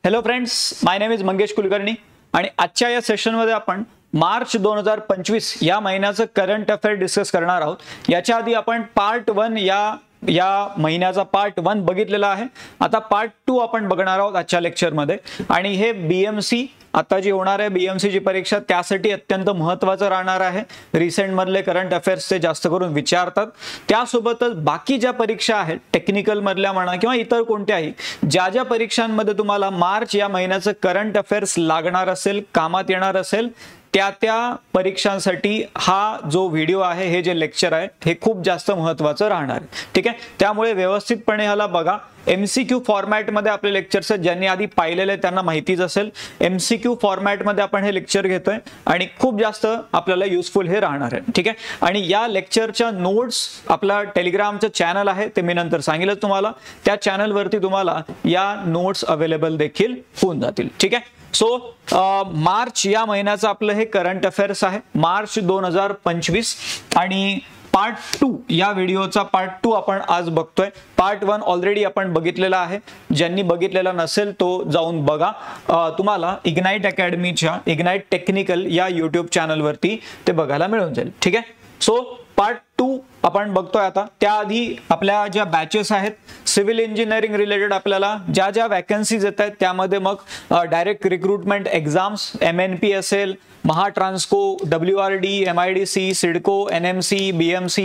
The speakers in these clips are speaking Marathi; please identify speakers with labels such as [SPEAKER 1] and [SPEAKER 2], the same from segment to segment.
[SPEAKER 1] Hello friends, my name is Mangesh Kulkarni आणि आजच्या या सेशनमध्ये आपण मार्च 2025 या महिन्याचं करंट अफेअर डिस्कस करणार आहोत। याच्या आधी आपण पार्ट 1 या महिन्याचा पार्ट 1 बघितलेला आहे। आता पार्ट 2 आपण बघणार आहोत आजच्या लेक्चरमध्ये आणि हे बीएमसी आता जी होणार आहे बीएमसी ची परीक्षा त्यासाठी अत्यंत महत्त्वाचं राहणार आहे। रिसेंट मधले करंट अफेअर्स ते जास्त करून विचारतात। त्यासोबतच बाकी ज्या परीक्षा आहेत टेक्निकल मधल्या म्हणा किंवा इतर कोणत्याही ज्या परीक्षांमध्ये तुम्हाला मार्च या महिन्याचं करंट अफेअर्स लागणार असेल, कामात येणार असेल, त्या परीक्षांसाठी हा जो व्हिडिओ आहे, हे जे लेक्चर आहे हे खूप जास्त महत्त्वाचं राहणार आहे। ठीक आहे, त्यामुळे व्यवस्थितपणे ह्याला बघा। एमसीक्यू फॉर्मॅट मध्ये आपले लेक्चर्स ज्यांनी आधी पाहिलेले त्यांना माहितीच असेल, एमसीक्यू फॉर्मॅट मध्ये आपण हे लेक्चर घेतोय आणि खूप जास्त आपल्याला युजफुल हे राहणार आहे। ठीक आहे, आणि या लेक्चरच्या नोट्स आपला टेलिग्रामचं चॅनल आहे ते मी नंतर सांगेलच तुम्हाला, त्या चॅनल वरती तुम्हाला या नोट्स अवेलेबल देखील होऊन जातील। ठीक आहे, सो मार्च या महिन्याचं आपलं हे करंट अफेअर्स आहे, मार्च 2025 आणि पार्ट 2 या व्हिडिओचा पार्ट 2 आपण आज बघतोय। पार्ट 1 ऑलरेडी आपण बघितलेला आहे, ज्यांनी बघितलेला नसेल तो जाऊन बघा। तुम्हाला इग्नाइट अकॅडमीच्या इग्नाइट टेक्निकल या YouTube चॅनल वरती ते बघायला मिळून जाईल। ठीक आहे, सो पार्ट 2 आपण बघतोय। आता त्याआधी आपल्या ज्या बॅचेस आहेत सिव्हिल इंजिनिअरिंग रिलेटेड आपल्याला ज्या वॅकन्सीज येत आहेत त्यामध्ये मग डायरेक्ट रिक्रुटमेंट एक्झाम्स MNP असेल, Mahatransco, WRD, MIDC, CIDCO, NMC, BMC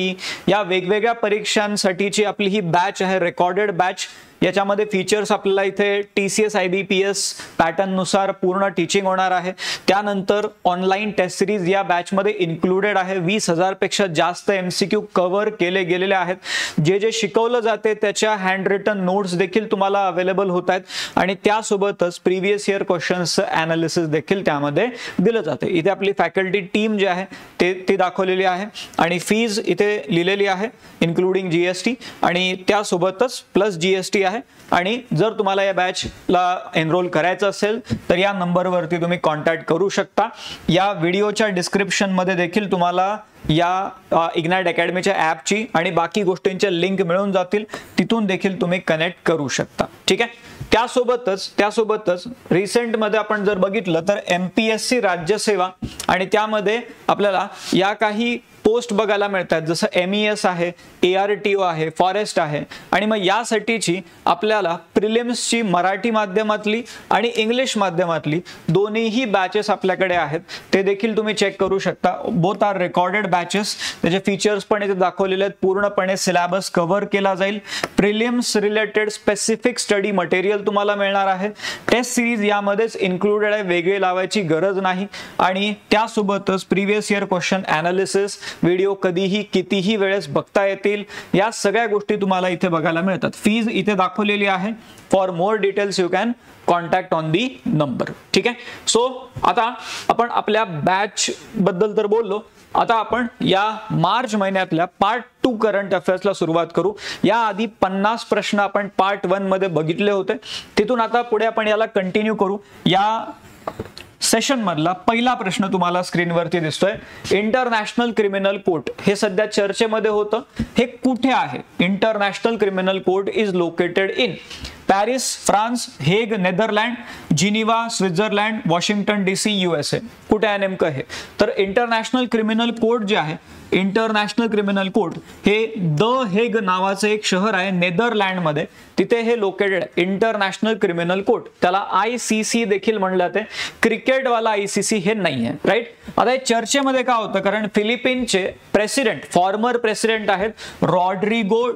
[SPEAKER 1] या वेगवेगळ्या परीक्षांसाठीची आपली ही बॅच आहे, रेकॉर्डेड बॅच। याच्यामध्ये फीचर्स आपल्याला इथे TCS IBPS पॅटर्न नुसार पूर्ण टीचिंग होणार आहे। त्यानंतर ऑनलाइन टेस्ट सिरीज या बॅच मध्ये इन्क्लुडेड आहे। 20,000 पेक्षा जास्त MCQ कव्हर केले गेलेले आहेत। जे शिकवलं जाते त्याच्या हँड रिटन नोट्स देखील तुम्हाला अवेलेबल होत आहेत आणि त्यासोबतच प्रीवियस इयर क्वेश्चन्सचं ॲनालिसिस देखील त्यामध्ये दिलं जाते। इथे आपली फॅकल्टी टीम जी आहे ती दाखवलेली आहे आणि फीज इथे लिहिलेली आहे इन्क्लुडिंग GST आणि त्यासोबतच प्लस GST आहे। आणि जर तुम्हाला या बॅचला एनरोल करायचं असेल तर या नंबरवरती तुम्ही कॉन्टॅक्ट करू शकता। या व्हिडिओच्या डिस्क्रिप्शन मध्ये देखील तुम्हाला या इग्नाइट अकॅडमीच्या ॲपची आणि बाकी गोष्टींच्या लिंक मिळून जातील, तिथून देखील तुम्ही कनेक्ट करू शकता। ठीक आहे, त्यासोबतच रिसेंट मध्ये आपण जर बघितलं तर MPSC राज्यसेवा आणि त्यामध्ये आपल्याला या काही पोस्ट बघायला मिळतात, जसं MES आहे, ARTO आहे, फॉरेस्ट आहे आणि मग यासाठीची आपल्याला प्रिलिम्सची मराठी माध्यमातली आणि इंग्लिश माध्यमातली दोन्हीही बॅचेस आपल्याकडे आहेत, ते देखील तुम्ही चेक करू शकता। बोथ आर रेकॉर्डेड बॅचेस, त्याचे फीचर्स पण इथे दाखवलेले आहेत, पूर्णपणे सिलेबस कव्हर केला जाईल, prelims related specific study material तुम्हाला मिळणार आहे, टेस्ट सिरीज यामध्येच इन्क्लुडेड आहे, वेगळे लावायची गरज नाही आणि त्यासोबतच previous year question analysis video कधीही कितीही वेळेस बघता येतील। या सगळ्या गोष्टी तुम्हाला इथे बघायला मिळतात। फीज इथे दाखवलेली आहे। For more details you can contact on the number. ठीक आहे, सो आता आपण आपल्या बॅच बद्दल तर बोललो, आता आपण या मार्च महिन्यातल्या पार्ट 2 करंट अफेअर्सला सुरुवात करू। या आधी 50 प्रश्न आपण पार्ट 1 मध्ये बघितले होते, तिथून आता पुढे आपण याला कंटिन्यू करू। या सेशन मधला पहिला प्रश्न तुम्हाला स्क्रीनवरती दिसतोय, इंटरनॅशनल क्रिमिनल कोर्ट हे सध्या चर्चेमध्ये होतं, हे कुठे आहे? International criminal court is located in Paris France, Hague Netherland, Geneva Switzerland, Washington DC USA। कुठे आहे नेमकं हे? तर इंटरनॅशनल क्रिमिनल कोर्ट जे आहे, इंटरनॅशनल क्रिमिनल कोर्ट हे द हेग नावाचं एक शहर आहे नेदरलँड मध्ये, तिथे हे लोकेटेड आहे इंटरनॅशनल क्रिमिनल कोर्ट। त्याला ICC देखील म्हणलं जाते, क्रिकेटवाला ICC हे नाही आहे, राईट। आता हे चर्चेमध्ये का होतं? कारण फिलिपिनचे प्रेसिडेंट, फॉर्मर प्रेसिडेंट आहेत रॉड्रिगो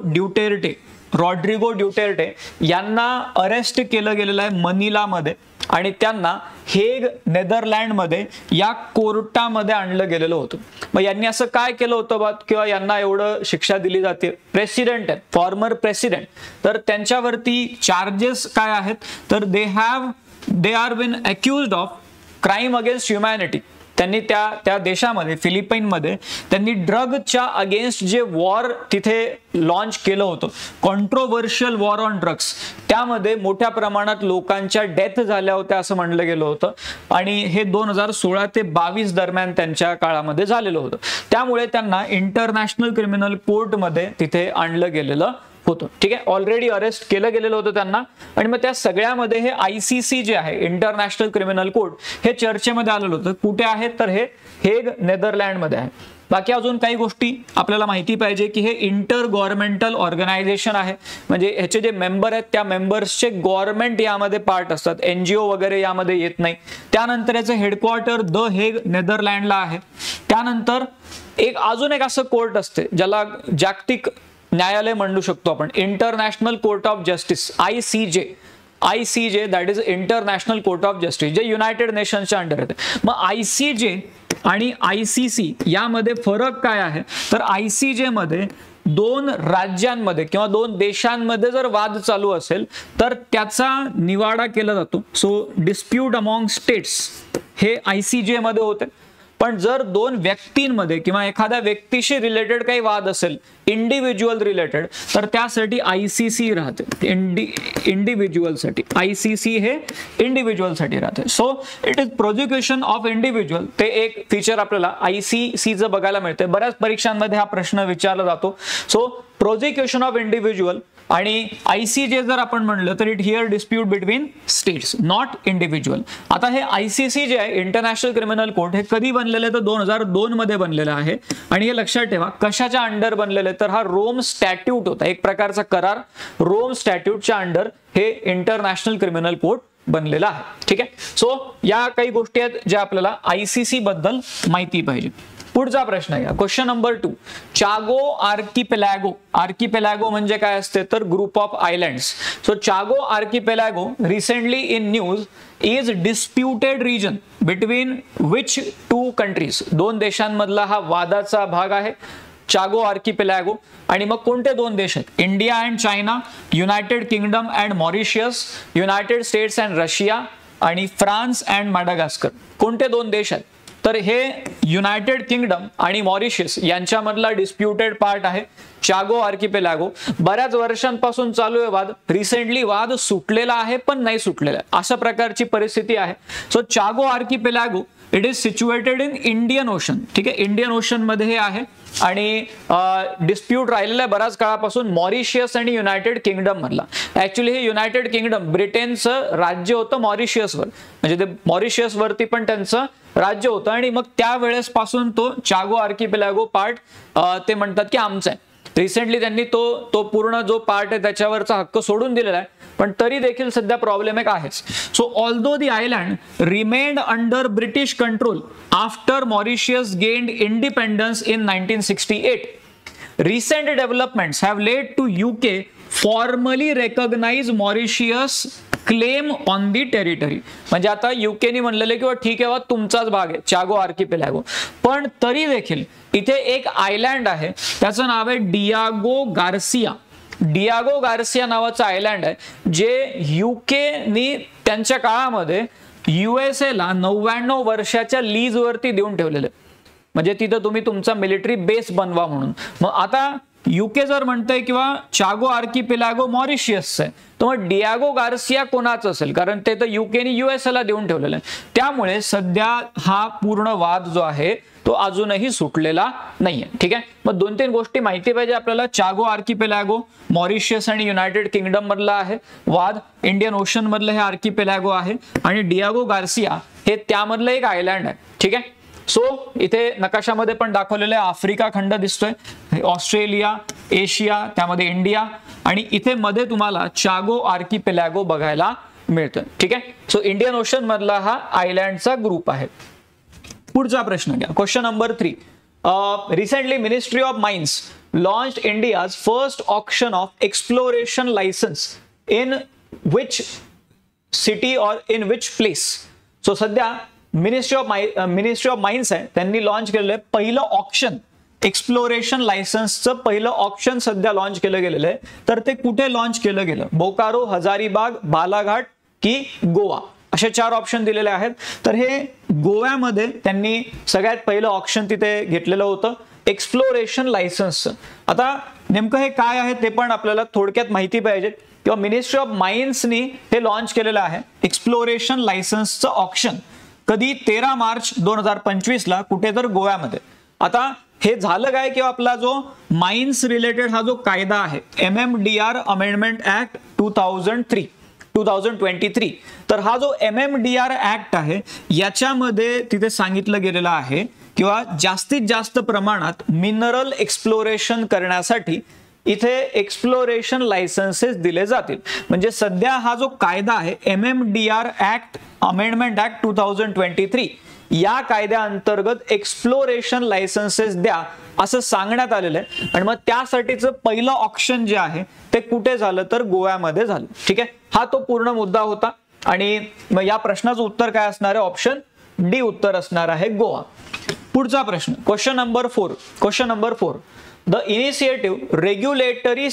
[SPEAKER 1] ड्युटेर्टे यांना अरेस्ट केलं गेलेलं आहे मनिलामध्ये आणि त्यांना हेग नेदरलँडमध्ये या कोर्टामध्ये आणलं गेलेलं होतं। मग यांनी असं काय केलं होतं बा किंवा यांना एवढं शिक्षा दिली जाते? प्रेसिडेंट आहेत, फॉर्मर प्रेसिडेंट, तर त्यांच्यावरती चार्जेस काय आहेत? तर they are been accused of crime against humanity. त्यांनी त्या देशामध्ये फिलिपाईनमध्ये त्यांनी ड्रगच्या अगेन्स्ट जे वॉर तिथे लॉन्च केलं होतं, कॉन्ट्रोवर्शियल वॉर ऑन ड्रग्स, त्यामध्ये मोठ्या प्रमाणात लोकांच्या डेथ झाल्या होत्या असं म्हणलं गेलं होतं आणि हे 2016 ते 22 दरम्यान त्यांच्या काळामध्ये झालेलं होतं। त्यामुळे त्यांना इंटरनॅशनल क्रिमिनल कोर्टमध्ये तिथे आणलं गेलेलं होतं. ठीक आहे, ऑलरेडी अरेस्ट केलं गेलेलं होतं त्यांना. आणि मग त्या सगळ्यामध्ये हे ICC जे आहे, इंटरनॅशनल क्रिमिनल कोर्ट, हे चर्चेमध्ये आलेलं होतं. कुठे आहे तर हे हेग, नेदरलँडमध्ये आहे. बाकी अजून काही गोष्टी आपल्याला माहिती पाहिजे की हे इंटर गव्हर्नमेंटल ऑर्गनायझेशन आहे. म्हणजे ह्याचे जे मेंबर आहेत त्या मेंबर्सचे गव्हर्नमेंट यामध्ये पार्ट असतात, NGO वगैरे यामध्ये येत नाही. त्यानंतर याचं हेडक्वार्टर द हेग, नेदरलँडला आहे. त्यानंतर अजून एक असं कोर्ट असते ज्याला जागतिक न्यायालय म्हणू शकतो आपण, international court of justice, ICJ, that is international court of justice, जे युनायटेड नेशन्सच्या अंडर येते. मग ICJ आणि ICC यामध्ये फरक काय आहे तर ICJ मध्ये 2 राज्यांमध्ये किंवा 2 देशांमध्ये जर वाद चालू असेल तर त्याचा निवाडा केला जातो. सो डिस्प्यूट अमॉंग स्टेट्स हे ICJ मध्ये होते. पण जर 2 व्यक्तींमध्ये किंवा एखाद्या व्यक्तीशी रिलेटेड काही वाद असेल, इंडिव्हिज्युअल रिलेटेड, तर त्यासाठी ICC राहते. इंडिव्हिज्युअलसाठी ICC हे इंडिव्हिज्युअलसाठी राहते. So it is prosecution of individual, ते एक फीचर आपल्याला ICCचं बघायला मिळते. बऱ्याच परीक्षांमध्ये हा प्रश्न विचारला जातो. सो प्रोसिक्युशन ऑफ इंडिव्हिज्युअल आणि ICJ जर आपण म्हणलं तर it here dispute between states, not individual. आता हे ICC जे आहे, इंटरनॅशनल क्रिमिनल कोर्ट, हे कधी बनलेलं तर 2002 मध्ये बनलेलं आहे. आणि हे लक्षात ठेवा कशाच्या अंडर बनलेलं आहे तर हा रोम स्टॅट्यूट होता, एक प्रकारचा करार. रोम स्टॅट्यूटच्या अंडर हे इंटरनॅशनल क्रिमिनल कोर्ट बनलेला आहे. ठीक आहे, सो या काही गोष्टी आहेत ज्या आपल्याला ICC बद्दल माहिती पाहिजे. पुढचा प्रश्न आहे, क्वेश्चन नंबर 2, चागो आर्किपेलॅगो. आर्किपेलॅगो म्हणजे काय असते तर group of islands. So Chagos archipelago recently in news is disputed region between which 2 countries. 2 देशांमधला हा वादाचा भाग आहे चागो आर्किपेलॅगो. आणि मग कोणते 2 देश आहेत? India and China, United kingdom and Mauritius, United states and Russia, आणि फ्रान्स अँड माडागास्कर. कोणते 2 देश आहेत तर हे युनायटेड किंगडम आणि मॉरिशियस यांच्यामधला डिस्प्युटेड पार्ट आहे चागो आर्किपेलॅगो. बऱ्याच वर्षांपासून चालू आहे वाद. रिसेंटली वाद सुटलेला आहे पण नाही सुटलेला आहे, अशा प्रकारची परिस्थिती आहे. So Chagos archipelago it is situated in Indian Ocean. ठीक आहे, इंडियन ओशन मध्ये हे आहे. आणि डिस्प्यूट राहिलेला आहे बऱ्याच काळापासून मॉरिशियस आणि युनायटेड किंगडम मधला. ऍक्च्युली हे युनायटेड किंगडम ब्रिटनचं राज्य होतं मॉरिशियसवर, म्हणजे ते मॉरिशियस वरती पण त्यांचं राज्य होतं. आणि मग त्यावेळेस पासून तो चागो आर्किपेलॅगो पार्ट ते म्हणतात की आमचा आहे. रिसेंटली त्यांनी तो पूर्ण जो पार्ट आहे त्याच्यावरचा हक्क सोडून दिलेला आहे, पण तरी देखील सध्या प्रॉब्लेम एक आहेच. So although the island remained under British control after Mauritius gained independence in 1968, recent developments have led to UK formally recognize Mauritius claim on the territory. म्हणजे आता UKनी म्हणलेले किंवा ठीक आहे तुमचाच भाग आहे चागो आर्किपेलॅगो, पण तरी देखील इथे एक आयलँड आहे त्याचं नाव आहे डियागो गार्सिया. डियागो गार्सिया नावाचं आयलँड आहे जे UKनी त्यांच्या काळामध्ये USA ला 99 वर्षाच्या लीज वरती देऊन ठेवलेले, म्हणजे तिथं तुम्ही तुमचा मिलिटरी बेस बनवा म्हणून. मग आता UK जर म्हणतंय किंवा चागो आर्किपेलॅगो मॉरिशियसचं आहे, तर मग डियागो गार्सिया कोणाचं असेल, कारण ते तर UKनी USA ला देऊन ठेवलेलं आहे. त्यामुळे सध्या हा पूर्ण वाद जो आहे तो अजूनही सुटलेला नाहीये. ठीक आहे, मग 2-3 गोष्टी माहिती पाहिजे आपल्याला. चागो आर्किपेलॅगो मॉरिशियस आणि युनायटेड किंगडम मधला आहे वाद, इंडियन ओशन मधलं हे आर्किपेलॅगो आहे, आणि डियागो गार्सिया हे त्यामधलं एक आयलँड आहे. ठीक आहे, सो इथे नकाशामध्ये पण दाखवलेलं आहे आफ्रिका खंड दिसतोय, ऑस्ट्रेलिया, एशिया, त्यामध्ये इंडिया, आणि इथे मध्ये तुम्हाला चागो आर्किपेलॅगो बघायला मिळतं. ठीक आहे, सो इंडियन ओशन मधला हा आयलँडचा ग्रुप आहे. पुढचा प्रश्न घ्या, question number 3. Recently ministry of mines launched India's first auction of exploration licence in which city और इन विच प्लेस. सो सध्या मिनिस्ट्री ऑफ माइन्स आहे त्यांनी लॉन्च केलेलं आहे पहिलं ऑक्शन, एक्सप्लोरेशन लायसन्सचं पहिलं ऑप्शन सध्या लॉन्च केलं गेलेलं आहे. तर ते कुठे लॉन्च केलं गेलं? बोकारो, हजारीबाग, बालाघाट की गोवा, असे 4 ऑप्शन दिलेले आहेत. तर हे गोव्यामध्ये त्यांनी सगळ्यात पहिलं ऑप्शन तिथे घेतलेलं होतं एक्सप्लोरेशन लायसन्सचं. आता नेमकं हे काय आहे ते पण आपल्याला थोडक्यात माहिती पाहिजे, किंवा मिनिस्ट्री ऑफ माइन्सनी हे लॉन्च केलेलं आहे एक्सप्लोरेशन लायसन्सचं ऑप्शन. कधी? 13 मार्च 2025 ला, कुठे तर गोव्यामध्ये. आता हे झालं काय की आपला जो माइन्स रिलेटेड हा जो कायदा आहे MMDR अमेंडमेंट ऍक्ट 2023 तर हा जो MMDR ऍक्ट आहे याच्यामध्ये तिथे सांगितलं गेलेलं आहे किंवा जास्तीत जास्त प्रमाणात मिनरल एक्सप्लोरेशन करण्यासाठी इथे एक्सप्लोरेशन लायसन्सेस दिले जातील. म्हणजे सध्या हा जो कायदा आहे MMDR ऍक्ट अमेंडमेंट ऍक्ट 2023 या कायद्याअंतर्गत एक्सप्लोरेशन लायसन्सेस द्या असं सांगण्यात आलेलं आहे. आणि मग त्यासाठीचं पहिलं ऑप्शन जे आहे ते कुठे झालं तर गोव्यामध्ये झालं. ठीक आहे, हा तो पूर्ण मुद्दा होता. आणि मग या प्रश्नाचं उत्तर काय असणार आहे? ऑप्शन डी उत्तर असणार आहे गोवा. पुढचा प्रश्न question number 4. The initiative regulatory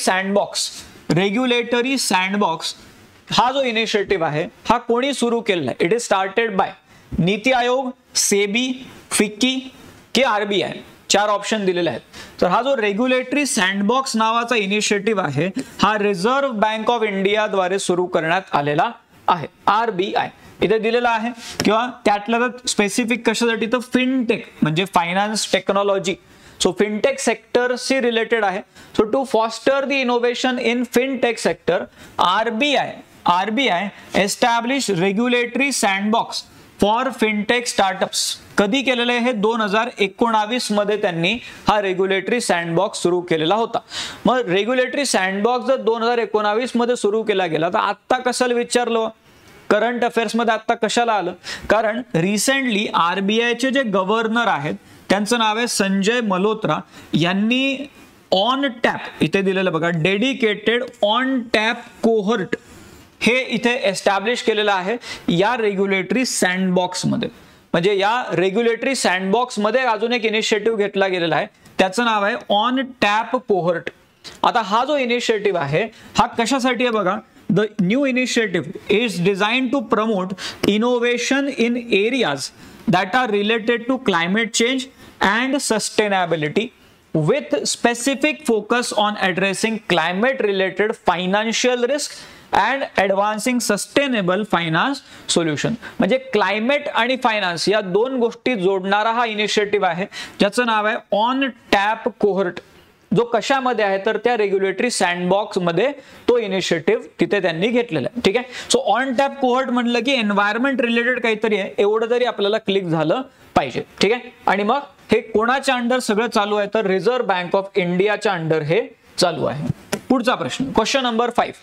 [SPEAKER 1] sandbox हा जो इनिशिएटिव्ह आहे हा कोणी सुरू केलेला आहे? It is started by NITI Aayog, SEBI, FICCI की RBI. 4 ऑप्शन दिलेले आहेत. तर हा जो रेग्युलेटरी सँडबॉक्स नावाचा इनिशिएटिव्ह आहे हा रिझर्व्ह बँक ऑफ इंडिया द्वारे सुरू करण्यात आलेला आहे. RBI इथे दिलेला आहे किंवा त्यातलं स्पेसिफिक कशासाठी तर फिनटेक म्हणजे finance technology. So fintech sector शी रिलेटेड आहे. So to foster the innovation in fintech sector RBI establish regulatory sandbox for fintech startups. कधी केलेलं आहे? 2019 मध्ये त्यांनी हा रेग्युलेटरी सँडबॉक्स सुरू केलेला होता. मग रेग्युलेटरी सँडबॉक्स जर 2019 मध्ये सुरू केला गेला तर आता कशाला विचारलं? करंट अफेअर्स मध्ये आता कशाला आलं? कारण रिसेंटली RBIचे जे गव्हर्नर आहेत त्यांचं नाव आहे संजय मल्होत्रा. यांनी ऑन टॅप इथे दिलेलं बघा डेडिकेटेड ऑन टॅप कोहर्ट हे इथे एस्टॅब्लिश केलेलं आहे या रेग्युलेटरी सँडबॉक्स मध्ये. म्हणजे या रेग्युलेटरी सँडबॉक्स मध्ये अजून एक इनिशिएटिव्ह घेतला गेलेला आहे त्याचं नाव आहे ऑन टॅप कोहर्ट. आता हा जो इनिशिएटिव्ह आहे हा कशासाठी आहे बघा? The new initiative is designed to promote innovation in areas that are related to climate change and sustainability with specific focus on addressing climate related financial risk and advancing sustainable finance solution. म्हणजे क्लायमेट आणि फायनान्स या दोन गोष्टी जोडणारा हा इनिशिएटिव्ह आहे ज्याचं नाव आहे ऑन टॅप कोहर्ट. जो कशामध्ये आहे तर त्या रेग्युलेटरी सँडबॉक्स मध्ये तो इनिशिएटिव्ह तिथे त्यांनी घेतलेला आहे. ठीक आहे, सो ऑन टॅप कोहर्ट म्हटलं की एन्व्हायरमेंट रिलेटेड काहीतरी आहे एवढं तरी आपल्याला क्लिक झालं पाहिजे. ठीक आहे, आणि मग हे कोणाच्या अंडर सगळं चालू आहे तर रिझर्व्ह बँक ऑफ इंडियाच्या अंडर हे चालू आहे. पुढचा प्रश्न question number 5.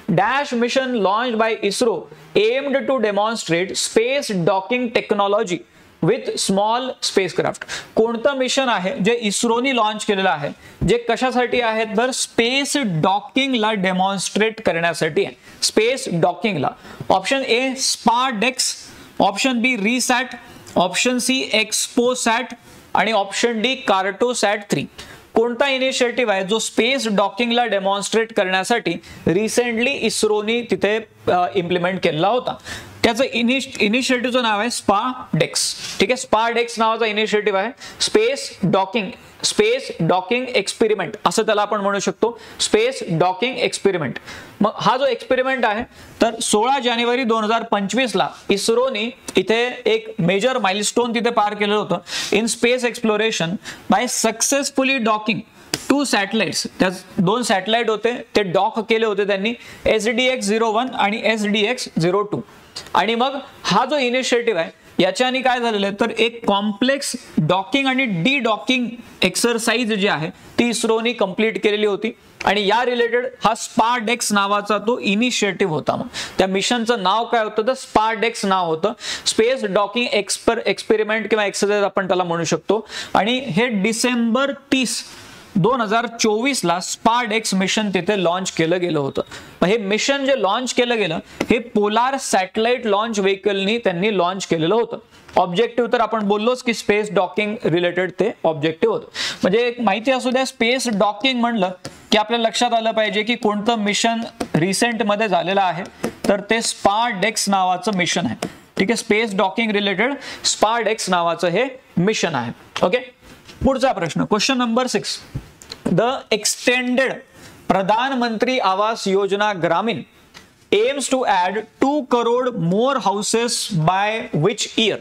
[SPEAKER 1] Dash mission launch by ISRO aimed to demonstrate space docking technology with small spacecraft. कोणतं मिशन आहे जे इस्रोनी लॉन्च केलेलं आहे जे कशासाठी आहे तर स्पेस डॉकिंगला डेमॉन्स्ट्रेट करण्यासाठी आहे. स्पेस डॉकिंगला option A SpaDeX, option B RISAT, option C XPoSat आणि ऑप्शन डी कार्टोसॅट 3. कोणता इनिशिएटिव्ह आहे जो स्पेस डॉकिंगला डेमॉन्स्ट्रेट करण्यासाठी रिसेंटली इस्रोनी तिथे इम्प्लिमेंट केलेला होता? त्याचं इनिशिएटिव्हचं नाव आहे स्पाडेक्स. ठीक आहे, स्पाडेक्स नावाचा इनिशिएटिव्ह आहे. स्पेस डॉकिंग एक्सपेरिमेंट असं त्याला आपण म्हणू शकतो. Space docking experiment. मग हा जो एक्सपेरिमेंट आहे तर 16 जानेवारी 2025 ला इस्रोनी इथे एक मेजर माइलस्टोन तिथे पार केलं होतं in space exploration by successfully docking 2 satellites. त्या 2 सॅटेलाइट होते ते डॉक केले होते त्यांनी SDX-01 आणि SDX-02. आणि मग हा जो इनिशिएटिव्ह आहे याच्याने काय झालेलं आहे तर एक कॉम्प्लेक्स डॉकिंग आणि डी डॉकिंग एक्सरसाइज जी आहे ती इस्रोनी कंप्लीट केलेली होती. आणि या रिलेटेड हा स्पाडेक्स नावाचा तो इनिशिएटिव्ह होता. मग त्या मिशनचं नाव काय होतं तर स्पाडेक्स नाव होतं. स्पेस डॉकिंग एक्सपेरिमेंट किंवा एक्सरसाइज आपण त्याला म्हणू शकतो. आणि हे डिसेंबर 30, 2024 ला स्पाडेक्स मिशन तिथे लॉन्च केलं गेलं होतं. हे मिशन जे लॉन्च केलं गेलं हे पोलार सॅटेलाइट लॉन्च व्हेकलनी त्यांनी लॉन्च केलेलं होतं. ऑब्जेक्टिव्ह तर आपण बोललोच की स्पेस डॉकिंग रिलेटेड ते ऑब्जेक्टिव्ह होतं. म्हणजे एक माहिती असू द्या स्पेस डॉकिंग म्हणलं की आपल्या लक्षात आलं पाहिजे की कोणतं मिशन रिसेंट मध्ये झालेलं आहे तर ते स्पाडेक्स नावाचं मिशन आहे. ठीक आहे, स्पेस डॉकिंग रिलेटेड स्पाडेक्स नावाचं हे मिशन आहे. ओके, पुढचा प्रश्न क्वेश्चन नंबर 6. द एक्सटेंडेड प्रधानमंत्री आवास योजना ग्रामीण aims to add 2 crore more houses by which year?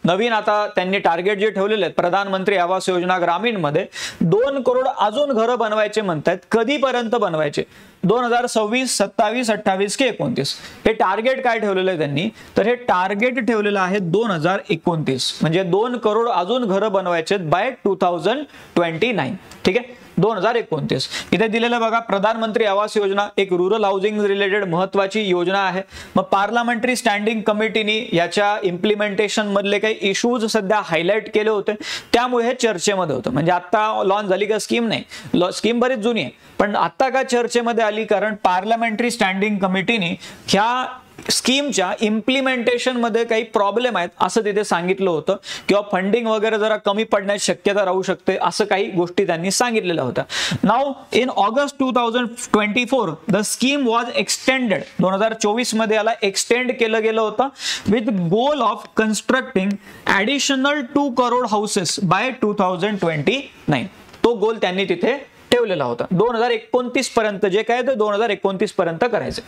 [SPEAKER 1] नवीन आता त्यांनी टार्गेट जे ठेवलेले आहेत प्रधानमंत्री आवास योजना ग्रामीण मध्ये 2 करोड अजून घरं बनवायचे म्हणतात. कधीपर्यंत बनवायचे? 2026, 27, 28 की 29. हे टार्गेट काय ठेवलेलं आहे त्यांनी? तर हे टार्गेट ठेवलेलं आहे 2029, म्हणजे 2 करोड अजून घरं बनवायचे बाय 2029. ठीक आहे, 2029. इथे दिलेलं बघा, प्रधानमंत्री आवास योजना एक रुरल हाऊसिंग रिलेटेड महत्वाची योजना आहे. मग पार्लमेंटरी स्टँडिंग कमिटीने याच्या इम्प्लिमेंटेशन मधले काही इश्यूज सध्या हायलाइट केले होते, त्यामुळे हे चर्चेमध्ये होतं. म्हणजे आता लॉन्च झाली का स्कीम? नाही, स्कीम बरीच जुनी आहे, पण आता का चर्चेमध्ये आली? कारण पार्लमेंटरी स्टँडिंग कमिटीने ह्या स्कीमच्या इम्प्लिमेंटेशन मध्ये काही प्रॉब्लेम आहेत असं तिथे सांगितलं होतं, किंवा फंडिंग वगैरे जरा कमी पडण्याची शक्यता राहू शकते, असं काही गोष्टी त्यांनी सांगितलेल्या होत्या. Now in August 2024 the scheme was extended. 2024 मध्ये याला एक्सटेंड केलं गेलं होतं with goal of constructing additional 2 crore houses by 2029. तो गोल त्यांनी तिथे ठेवलेला होता. 2029 पर्यंत जे काय ते 2029 पर्यंत करायचे.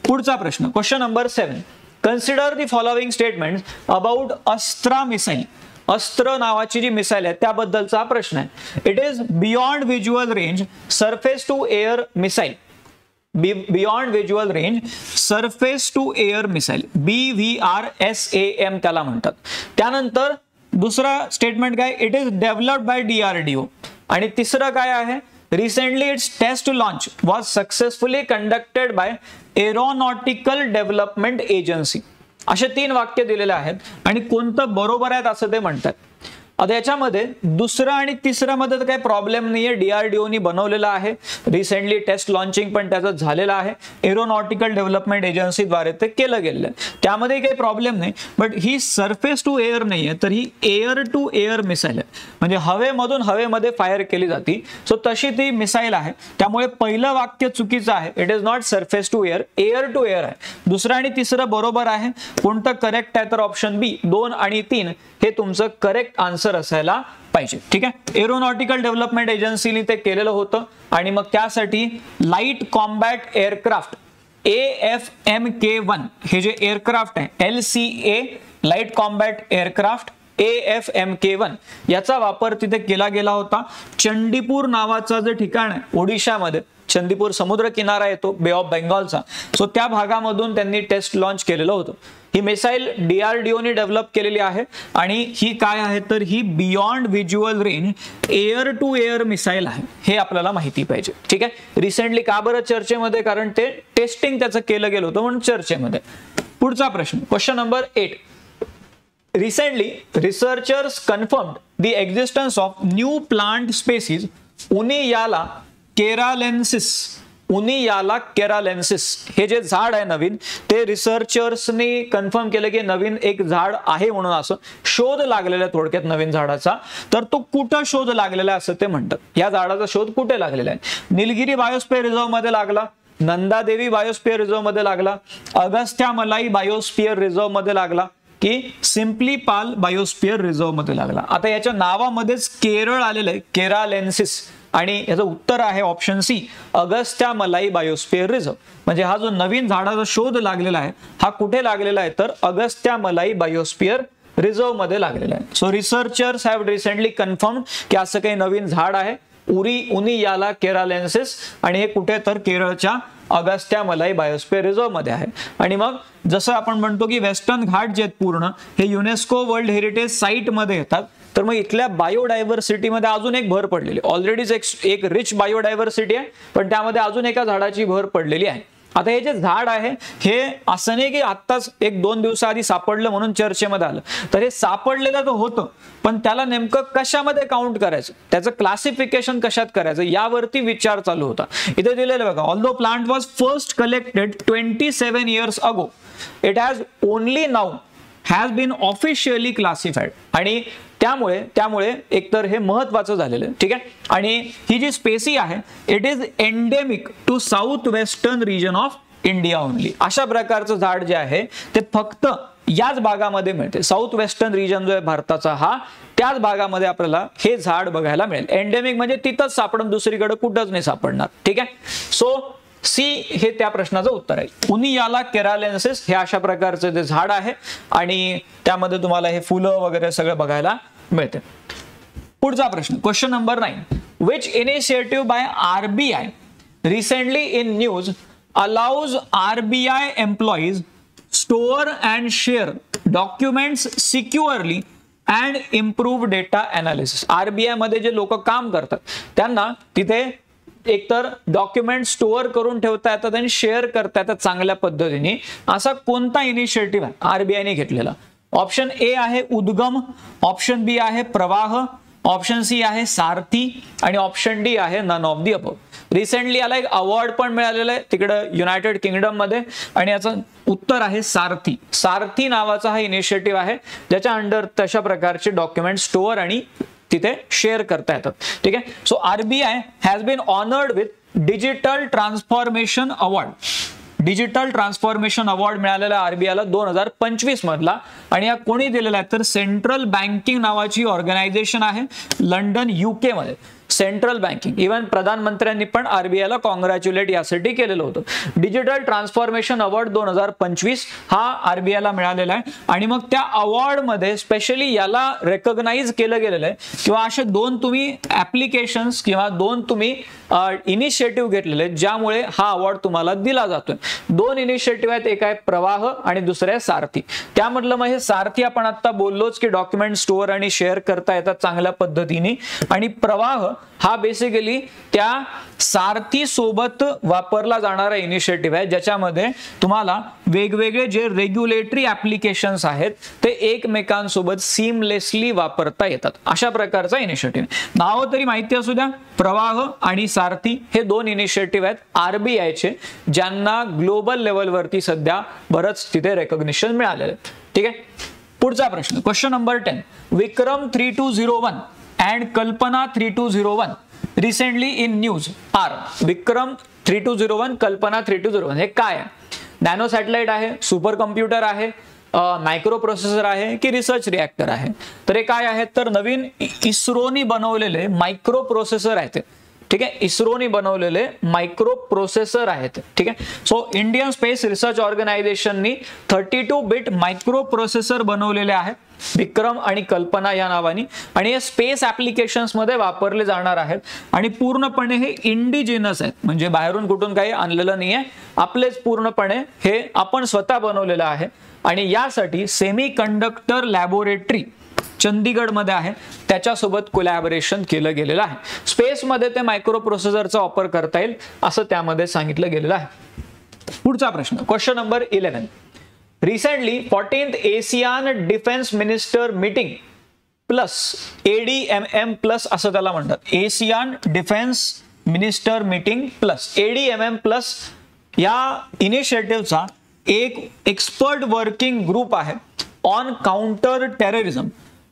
[SPEAKER 1] पुढचा प्रश्न, question number 7. Consider the following statements about Astra missile. Astra नावाची जी मिसाईल आहे त्याबद्दलचा प्रश्न आहे. It is beyond visual range surface to air missile. Beyond visual range surface to air missile, BVRSAM त्याला म्हणतात. त्यानंतर दुसरा स्टेटमेंट काय? It is developed by DRDO. आणि तिसरं काय आहे? Recently, its test launch was successfully conducted by Aeronautical Development Agency. असे 3 वाक्य दिलेले आहेत आणि कोणतं बरोबर आहेत असं ते म्हणतात. आता याच्यामध्ये दुसरा आणि तिसऱ्या मध्ये तर काही प्रॉब्लेम नाहीये, DRDOनी बनवलेला आहे. रिसेंटली टेस्ट लॉन्चिंग पण त्याचं झालेलं आहे, एरोनॉटिकल डेव्हलपमेंट एजन्सी द्वारे ते केलं गेलेलं आहे, त्यामध्ये काही प्रॉब्लेम नाही. बट ही सरफेस टू एअर नाहीये, तर ही एअर टू एअर मिसाईल आहे, म्हणजे हवेमधून हवेमध्ये फायर केली जाते. सो तशी ती मिसाईल आहे, त्यामुळे पहिलं वाक्य चुकीचं आहे. It is not surface to air, air to air आहे. दुसरं आणि तिसरं बरोबर आहे. कोणतं करेक्ट आहे? तर ऑप्शन बी 2 आणि 3 हे तुमचं करेक्ट आन्सर असायला पाहिजे. ठीक आहे, एरोनॉटिकल डेव्हलपमेंट एजन्सीने ते केलेलं होतं आणि मग त्यासाठी लाईट कॉम्बॅट एअरक्राफ्ट AFMK1 हे जे एअरक्राफ्ट आहे, LCA light combat aircraft AFMK1 याचा वापर तिथे केला गेला होता. चंडीपूर नावाचं जे ठिकाण आहे ओडिशामध्ये, चंदीपूर समुद्र किनारा येतो बे ऑफ बेंगॉलचा, सो त्या भागामधून त्यांनी टेस्ट लॉन्च केलेलं होतं. ही मिसाईल DRDOने डेव्हलप केलेली आहे आणि ही काय आहे? तर ही beyond visual range air to air missile आहे, हे आपल्याला माहिती पाहिजे. ठीक आहे, रिसेंटली का बरं चर्चेमध्ये? कारण ते टेस्टिंग त्याचं केलं गेलं होतं म्हणून चर्चेमध्ये. पुढचा प्रश्न, question number 8. Recently, researchers confirmed the existence of new plant species Uniala keralensis. Uniala keralensis हे जे झाड आहे नवीन, ते रिसर्चर्सने कन्फर्म केलं की नवीन एक झाड आहे म्हणून. असं शोध लागलेला आहे थोडक्यात नवीन झाडाचा. तर तो कुठं शोध लागलेला आहे असं ते म्हणतात. या झाडाचा शोध कुठे लागलेला आहे? निलगिरी बायोस्फिअर रिझर्व्ह मध्ये लागला, नंदादेवी बायोस्फिअर रिझर्व्ह मध्ये लागला, अगस्त्यामलाई बायोस्फिअर रिझर्व्ह मध्ये लागला, की सिम्पली पाल बायोस्फिअर रिझर्व्ह मध्ये लागला. आता याच्या नावामध्येच केरळ आलेलं आहे, केरालेन्सिस, आणि याचं उत्तर आहे ऑप्शन सी, अगस्त्यामलाई बायोस्फिअर रिझर्व्ह. म्हणजे हा जो नवीन झाडाचा शोध लागलेला आहे हा कुठे लागलेला आहे? तर अगस्त्यामलाई बायोस्फिअर रिझर्व्ह मध्ये लागलेला आहे. So researchers have recently confirm की असं काही नवीन झाड आहे उनियाला केरालेन्सिस, आणि हे कुठे? तर केरळच्या अगस्त्यामलाई बायोस्फिअर रिझर्व्ह मध्ये आहे. आणि मग जसं आपण म्हणतो की वेस्टर्न घाट जे आहेत पूर्ण हे युनेस्को वर्ल्ड हेरिटेज साईट मध्ये येतात, तर मग इथल्या बायोडायव्हर्सिटी मध्ये अजून एक भर पडलेली. ऑलरेडीच एक रिच बायोडायव्हर्सिटी आहे, पण त्यामध्ये अजून एका झाडाची भर पडलेली आहे. आता हे जे झाड आहे हे असं नाही की आत्ताच 1-2 दिवसाआधी सापडलं म्हणून चर्चेमध्ये आलं, तर हे सापडलेलं तर होतं, पण त्याला नेमकं कशामध्ये काउंट करायचं, त्याचं क्लासिफिकेशन कशात करायचं यावरती विचार चालू होता. इथे दिलेलं बघा, although plant was first collected 27 years ago, it has only now has been officially classified. आणि त्यामुळे एकतर हे महत्वाचं झालेलं आहे. ठीक आहे, आणि ही जी स्पेसी आहे it is endemic to south western region of India only. अशा प्रकारचं झाड जे आहे ते फक्त याच भागामध्ये मिळते. साऊथ वेस्टर्न रिजन जो आहे भारताचा हा, त्याच भागामध्ये आपल्याला हे झाड बघायला मिळेल. एंडेमिक म्हणजे तिथंच सापडून दुसरीकडे कुठंच नाही सापडणार. ठीक आहे, सो सी हे त्या प्रश्नाचं उत्तर आहे. उनियाला केरालेन्सिस हे अशा प्रकारचं ते झाड आहे आणि त्यामध्ये तुम्हाला हे फुलं वगैरे सगळं बघायला मिळते. पुढचा प्रश्न question number 9. Which initiative by RBI recently in news allows RBI employees store and share documents securely and improve data analysis. RBI मध्ये जे लोक काम करतात त्यांना तिथे एकतर डॉक्युमेंट स्टोअर करून ठेवता येतात आणि शेअर करता येतात चांगल्या पद्धतीने. असा कोणता इनिशिएटिव्ह आहे RBI ने घेतलेला? ऑप्शन ए आहे उद्गम, ऑप्शन बी आहे प्रवाह, ऑप्शन सी आहे सारथी आणि ऑप्शन डी आहे none of the above. Recently याला एक अवॉर्ड पण मिळालेला आहे तिकडे युनायटेड किंगडम मध्ये आणि याचं उत्तर आहे सारथी. सारथी नावाचा हा इनिशिएटिव्ह आहे ज्याच्या अंडर तशा प्रकारचे डॉक्युमेंट स्टोअर आणि तिथे शेअर करता येतात. ठीक आहे. So RBI has been honoured with digital transformation award. Digital transformation award मिळालेला RBIला 2025 मधला आणि या कोणी दिलेला आहे तर सेंट्रल बँकिंग नावाची ऑर्गनायझेशन आहे लंडन UK मध्ये. सेंट्रल बँकिंग इव्हन प्रधानमंत्र्यांनी पण RBIला कॉंग्रॅच्युलेट यासाठी केलेलं होतं. डिजिटल ट्रान्सफॉर्मेशन अवॉर्ड 2025 हा RBIला मिळालेला आहे आणि मग त्या अवॉर्ड मध्ये स्पेशली याला रेकॉग्नाइज केलं गेलेलं आहे किंवा असे दोन तुम्ही ऍप्लिकेशन्स किंवा दोन तुम्ही इनिशिएटिव्ह घेतलेले ज्यामुळे हा अवॉर्ड तुम्हाला दिला जातोय. दोन इनिशिएटिव्ह आहेत, एक आहे प्रवाह आणि दुसरे आहे सारथी. त्यामधलं मग हे सारथी आपण आता बोललोच की डॉक्युमेंट स्टोअर आणि शेअर करता येतात चांगल्या पद्धतीने आणि प्रवाह हा बेसिकली त्या सारथी सोबत वापरला जाणारा इनिशिएटिव्ह आहे ज्याच्यामध्ये तुम्हाला वेगवेगळे जे रेग्युलेटरी ऍप्लिकेशन्स आहेत ते एकमेकांसोबत सीमलेसली वापरता येतात अशा प्रकारचा इनिशिएटिव्ह. नाव तरी माहिती असू द्या, प्रवाह आणि सारथी हे दोन इनिशिएटिव्ह आहेत RBIचे ज्यांना ग्लोबल लेवलवरती सध्या बरंच तिथे रेकॉग्निशन मिळालेलं आहे. ठीक आहे. पुढचा प्रश्न question number 10. Vikram 3201 and Kalpana 3201 recently in news are. विक्रम 3201 कल्पना 3201 हे काय आहे? नॅनो सॅटेलाइट आहे, सुपर कम्प्युटर आहे, मायक्रो प्रोसेसर आहे की रिसर्च रिएक्टर आहे? तर हे काय आहे तर नवीन इस्रोनी बनवलेले मायक्रो प्रोसेसर आहेत. ठीक आहे. इस्रोनी बनवलेले मायक्रो प्रोसेसर आहेत. ठीक आहे. सो इंडियन स्पेस रिसर्च ऑर्गनायझेशननी 32 बिट मायक्रो प्रोसेसर बनवलेले आहेत विक्रम आणि कल्पना या नावानी आणि हे स्पेस ऍप्लिकेशन्स मध्ये वापरले जाणार आहेत आणि पूर्णपणे हे इंडिजिनस आहेत म्हणजे बाहेरून कुठून काही आणलेलं नाहीये, आपलेच पूर्णपणे हे आपण स्वतः बनवलेलं आहे आणि यासाठी सेमी कंडक्टर लॅबोरेटरी चंदीगड मध्ये आहे त्याच्यासोबत कोलॅबोरेशन केलं गेलेलं आहे. स्पेस मध्ये ते मायक्रो प्रोसेसरचा वापर करता येईल असं त्यामध्ये सांगितलं गेलेलं आहे. पुढचा प्रश्न question number 11. Recently 14th ASEAN Defense Minister Meeting plus ADMM plus असं त्याला म्हणतात. ASEAN Defense Minister Meeting plus ADMM plus या इनिशिएटिव्हचा एक एक्सपर्ट वर्किंग ग्रुप आहे ऑन काउंटर टेररिझम.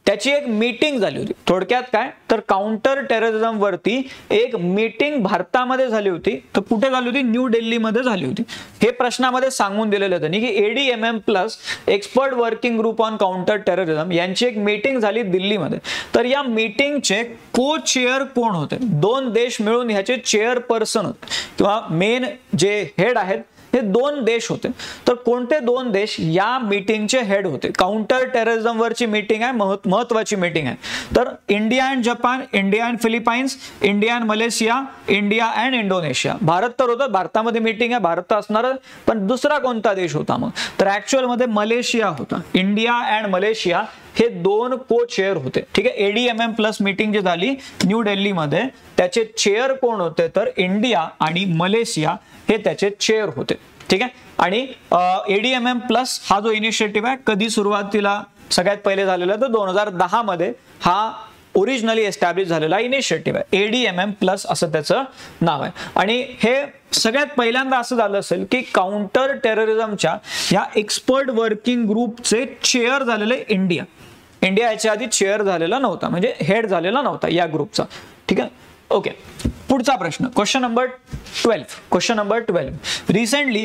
[SPEAKER 1] त्याची एक मीटिंग झाली होती. थोडक्यात काय तर काउंटर टेररिझम वरती एक मीटिंग भारतामध्ये झाली होती. तर कुठे झाली होती? न्यू दिल्लीमध्ये झाली होती. हे प्रश्नामध्ये सांगून दिलेलं होतं की ADMM plus expert working group on counter terrorism यांची एक मीटिंग झाली दिल्लीमध्ये. तर या मीटिंगचे को चेअर कोण होते? दोन देश मिळून ह्याचे चेअरपर्सन होते किंवा मेन जे हेड आहेत हे दोन देश होते. तर कोणते दोन देश या मीटिंगचे हेड होते? काउंटर टेररिझम वरची मीटिंग आहे, महत्वाची मीटिंग आहे. तर India and Japan, India and Philippines, India and Malaysia, India and Indonesia. Bharat तर होतं, भारतामध्ये मीटिंग आहे, भारत असणार, पण दुसरा कोणता देश होता मग? तर ऍक्च्युअल मध्ये मलेशिया होता. इंडिया अँड मलेशिया हे दोन को चेअर होते. ठीक आहे. ADMM प्लस मीटिंग जी झाली न्यू दिल्लीमध्ये त्याचे चेअर कोण होते तर इंडिया आणि मलेशिया हे त्याचे चेअर होते. ठीक आहे. आणि ADMM प्लस हा जो इनिशिएटिव्ह आहे कधी सुरुवातीला सगळ्यात पहिले झालेला तर 2010 मध्ये हा ओरिजिनली एस्टॅब्लिश झालेला इनिशिएटिव्ह आहे. ADMM प्लस असं त्याचं नाव आहे. आणि हे सगळ्यात पहिल्यांदा असं झालं असेल की काउंटर टेररिझमच्या या एक्सपर्ट वर्किंग ग्रुपचे चेअर झालेले इंडिया. इंडिया याच्या आधी चेअर झालेला नव्हता म्हणजे हेड झालेला नव्हता या ग्रुपचा. ठीक आहे. ओके. पुढचा प्रश्न question number 12. Question number 12. Recently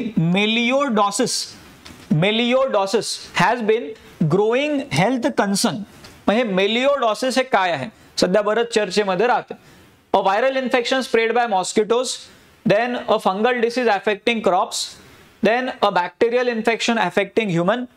[SPEAKER 1] melioidosis has been growing health concern. मग हे मेलिओडॉसिस हे काय आहे? सध्या बरंच चर्चेमध्ये राहते. A viral infection spread by mosquitoes then a fungal disease affecting crops, then a bacterial infection affecting human,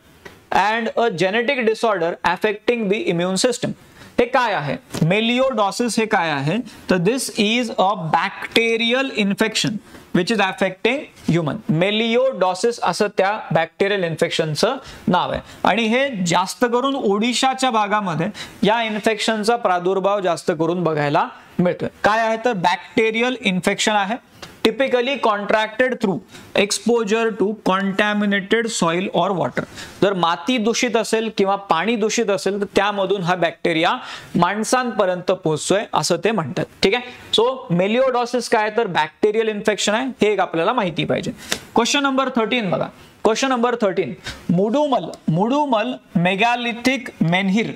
[SPEAKER 1] and a genetic disorder affecting the immune system. हे काय आहे? मेलिओडॉसिस हे काय आहे? तर this is a bacterial infection which is affecting human. Melioidosis असं त्या बॅक्टेरियल इन्फेक्शनचं नाव आहे आणि हे जास्त करून ओडिशाच्या भागामध्ये या इन्फेक्शनचा प्रादुर्भाव जास्त करून बघायला मिळतोय. काय आहे तर बॅक्टेरियल इन्फेक्शन आहे. Typically contracted through exposure to contaminated soil और वॉटर. जर माती दूषित असेल किंवा पाणी दूषित असेल तर त्यामधून हा बॅक्टेरिया माणसांपर्यंत पोहोचतोय असं ते म्हणतात. ठीक आहे. सो मेलिओडॉसिस काय तर बॅक्टेरियल इन्फेक्शन आहे, हे एक आपल्याला माहिती पाहिजे. क्वेश्चन नंबर 13 बघा. Question number 13, Mudumal megalithic menhir.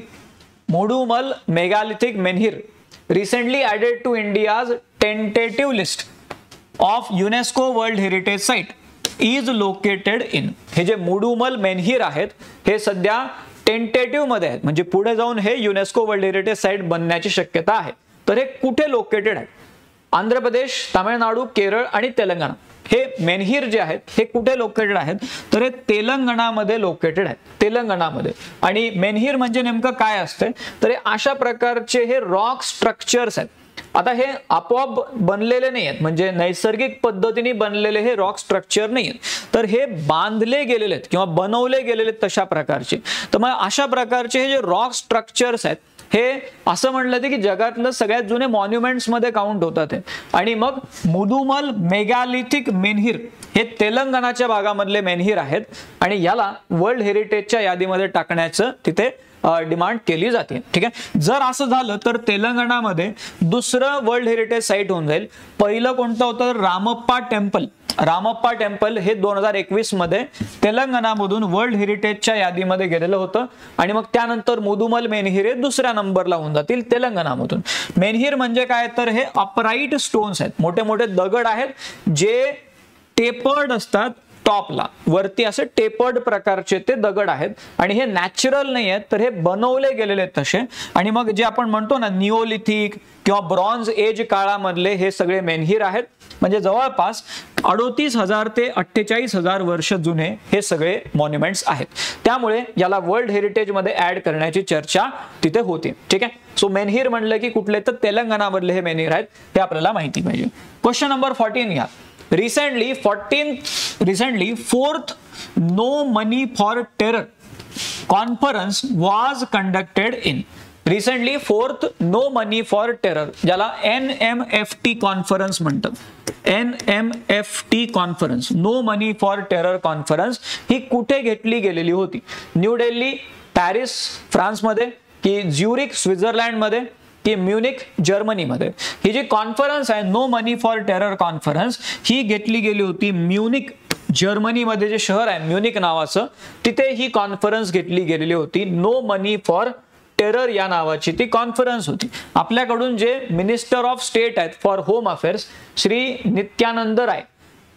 [SPEAKER 1] Mudumal megalithic menhir recently added to India's tentative list of UNESCO World Heritage Site is located in. हे जे मुडुमल मेन्हीर आहेत हे सध्या टेंटेटिव्ह मध्ये आहेत, म्हणजे पुढे जाऊन हे युनेस्को वर्ल्ड हेरिटेज साइट बनण्याची शक्यता आहे. तर हे कुठे लोकेटेड आहे? आंध्र प्रदेश, तामिळनाडू, केरळ आणि तेलंगणा. हे मेन्हीर जे आहेत हे कुठे लोकेटेड आहेत तर हे तेलंगणामध्ये लोकेटेड आहेत. तेलंगणामध्ये. आणि मेन्हीर म्हणजे नेमकं काय असते तर हे अशा प्रकारचे हे रॉक स्ट्रक्चर्स आहेत. आता हे आपोआप बनलेले नाही आहेत, म्हणजे नैसर्गिक पद्धतीने बनलेले हे रॉक स्ट्रक्चर नाही आहेत, तर हे बांधले गेलेले आहेत किंवा बनवले गेलेले आहेत तशा प्रकारचे. तर मग अशा प्रकारचे हे जे रॉक स्ट्रक्चर्स आहेत हे असं म्हणलं जातं की जगातलं सगळ्यात जुने मॉन्युमेंट्स मध्ये काउंट होतात. आणि मग मुदुमल मेगालिथिक मेन्हीर हे तेलंगणाच्या भागामधले मेन्हीर आहेत आणि याला वर्ल्ड हेरिटेजच्या यादीमध्ये टाकण्याचं तिथे डिमांड केली जाते. ठीक आहे. जर असं झालं तर तेलंगणामध्ये दुसरं वर्ल्ड हेरिटेज साईट होऊन जाईल. पहिलं कोणतं होतं? रामप्पा टेम्पल. रामप्पा टेम्पल हे 2021 मध्ये तेलंगणामधून वर्ल्ड हेरिटेजच्या यादीमध्ये गेलेलं होतं आणि मग त्यानंतर मुदुमल मेन्हीर हे दुसऱ्या नंबरला होऊन जातील तेलंगणामधून. मेन्हीर म्हणजे काय तर हे अपराईट स्टोन्स आहेत, मोठे मोठे दगड आहेत जे टेपर्ड असतात. टॉपला वरती असे टेपर्ड प्रकारचे ते दगड आहेत आणि हे नॅचरल नाही आहेत, तर हे बनवले गेलेले आहेत तसे. आणि मग जे आपण म्हणतो ना निओलिथिक किंवा ब्रॉन्झ एज काळामधले हे सगळे मेन्हीर आहेत, म्हणजे जवळपास 38,000 ते 48,000 वर्ष जुने हे सगळे मॉन्युमेंट्स आहेत. त्यामुळे याला वर्ल्ड हेरिटेज मध्ये ऍड करण्याची चर्चा तिथे होती. ठीक आहे. सो मेन्हीर म्हणलं की कुठले तर तेलंगणामधले हे मेन्हीर आहेत हे आपल्याला माहिती पाहिजे. क्वेश्चन नंबर 14 घ्या. Recently, 4th No Money for Terror conference was conducted in. Recently 4th No Money for Terror ज्याला NMFT कॉन्फरन्स म्हणतात. NMFT conference, no money for terror conference ही कुठे घेतली गेलेली होती? न्यू दिल्ली, पॅरिस फ्रान्समध्ये की ज्युरिक स्वित्झर्लंडमध्ये की म्युनिक जर्मनीमध्ये? ही जी कॉन्फरन्स आहे no money for terror conference ही घेतली गेली होती म्युनिक जर्मनीमध्ये, जे शहर आहे म्युनिक नावाचं, तिथे ही कॉन्फरन्स घेतली गेलेली होती. नो मनी फॉर टेरर या नावाची ती कॉन्फरन्स होती. आपल्याकडून जे मिनिस्टर ऑफ स्टेट आहेत for home affairs Shri Nityanand Rai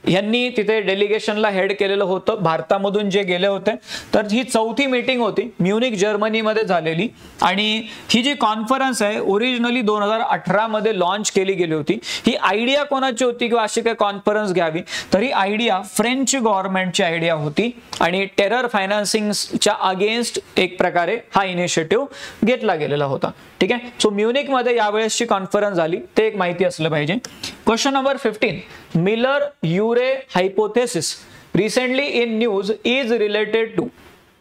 [SPEAKER 1] यांनी तिथे डेलिगेशनला हेड केलेलं होतं, भारतामधून जे गेले होते. तर ही 4थी मीटिंग होती म्युनिक जर्मनीमध्ये झालेली आणि ही जी कॉन्फरन्स आहे ओरिजिनली 2018 मध्ये लॉन्च केली गेली होती. ही आयडिया कोणाची होती किंवा अशी काय कॉन्फरन्स घ्यावी? तर ही आयडिया फ्रेंच गव्हर्नमेंटची आयडिया होती आणि टेरर फायनान्सिंगच्या अगेन्स्ट एक प्रकारे हा इनिशिएटिव्ह घेतला गेलेला होता. ठीक आहे. सो म्युनिक मध्ये यावेळेसची कॉन्फरन्स झाली ते एक माहिती असलं पाहिजे. Question number 15, Miller Urey hypothesis recently in news is related to.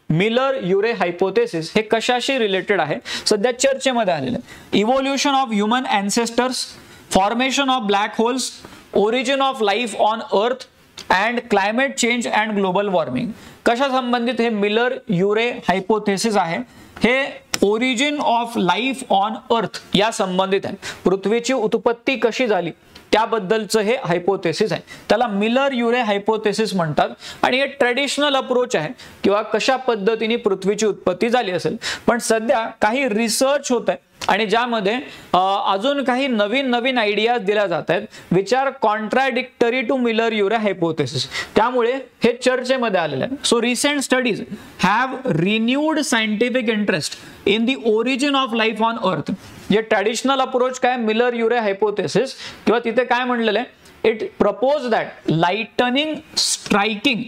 [SPEAKER 1] Miller Urey hypothesis हे कशाशी रिलेटेड आहे? सध्या चर्चेमध्ये आलेलं आहे. Evolution of human ancestors, formation of black holes, origin of life on earth and climate change and global warming. कशा संबंधित हे मिलर-युरे हायपोथेसिस आहे? हे ओरिजिन ऑफ लाईफ ऑन अर्थ या संबंधित आहे. पृथ्वीची उत्पत्ती कशी झाली त्याबद्दलचं हे हायपोथेसिस आहे. त्याला मिलर-युरे हायपोथेसिस म्हणतात आणि हे ट्रेडिशनल अप्रोच आहे किंवा कशा पद्धतीने पृथ्वीची उत्पत्ती झाली असेल. पण सध्या काही रिसर्च होत आहे आणि ज्यामध्ये अजून काही नवीन नवीन आयडियाज दिल्या जात आहेत which are contradictory to Miller Urey hypothesis. त्यामुळे हे चर्चेमध्ये आलेलं आहे. So recent studies have renewed scientific interest in the origin of life on earth. जे ट्रॅडिशनल अप्रोच काय मिलर-युरे हायपोथेसिस किंवा तिथे काय म्हणलेलं आहे it propose that lightning striking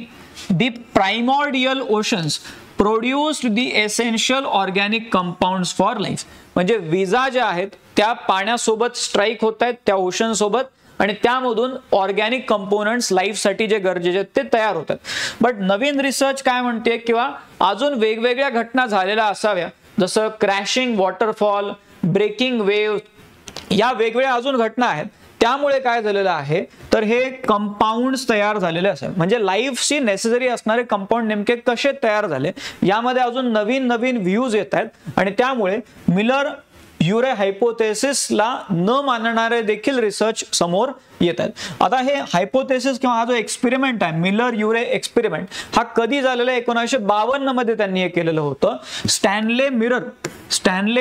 [SPEAKER 1] the primordial oceans produced the essential organic compounds for life. म्हणजे विजा ज्या आहेत त्या पाण्यासोबत स्ट्राईक होत आहेत त्या ओशन सोबत आणि त्यामधून ऑर्गॅनिक कंपोनंट्स लाईफसाठी जे गरजेचे आहेत ते तयार होतात. बट नवीन रिसर्च काय म्हणते किंवा अजून वेगवेगळ्या घटना झालेल्या असाव्या, जसं क्रॅशिंग वॉटरफॉल, ब्रेकिंग वेव्ह, या वेगवेगळ्या अजून घटना आहेत. त्यामुळे काय झालेलं आहे तर हे कंपाऊंड्स तयार झालेले असतात. म्हणजे लाईफशी नेसेसरी असणारे कंपाऊंड नेमके कसे तयार झाले यामध्ये अजून नवीन नवीन व्ह्यूज येत आहेत आणि त्यामुळे मिलर युरे हायपोथेसिसला न मानणारे देखील रिसर्च समोर येत आहेत. आता हे हायपोथेसिस किंवा हा जो एक्सपेरिमेंट आहे मिलर युरे एक्सपेरिमेंट हा कधी झालेला आहे 1952 मध्ये त्यांनी हे केलेलं होतं. स्टॅनले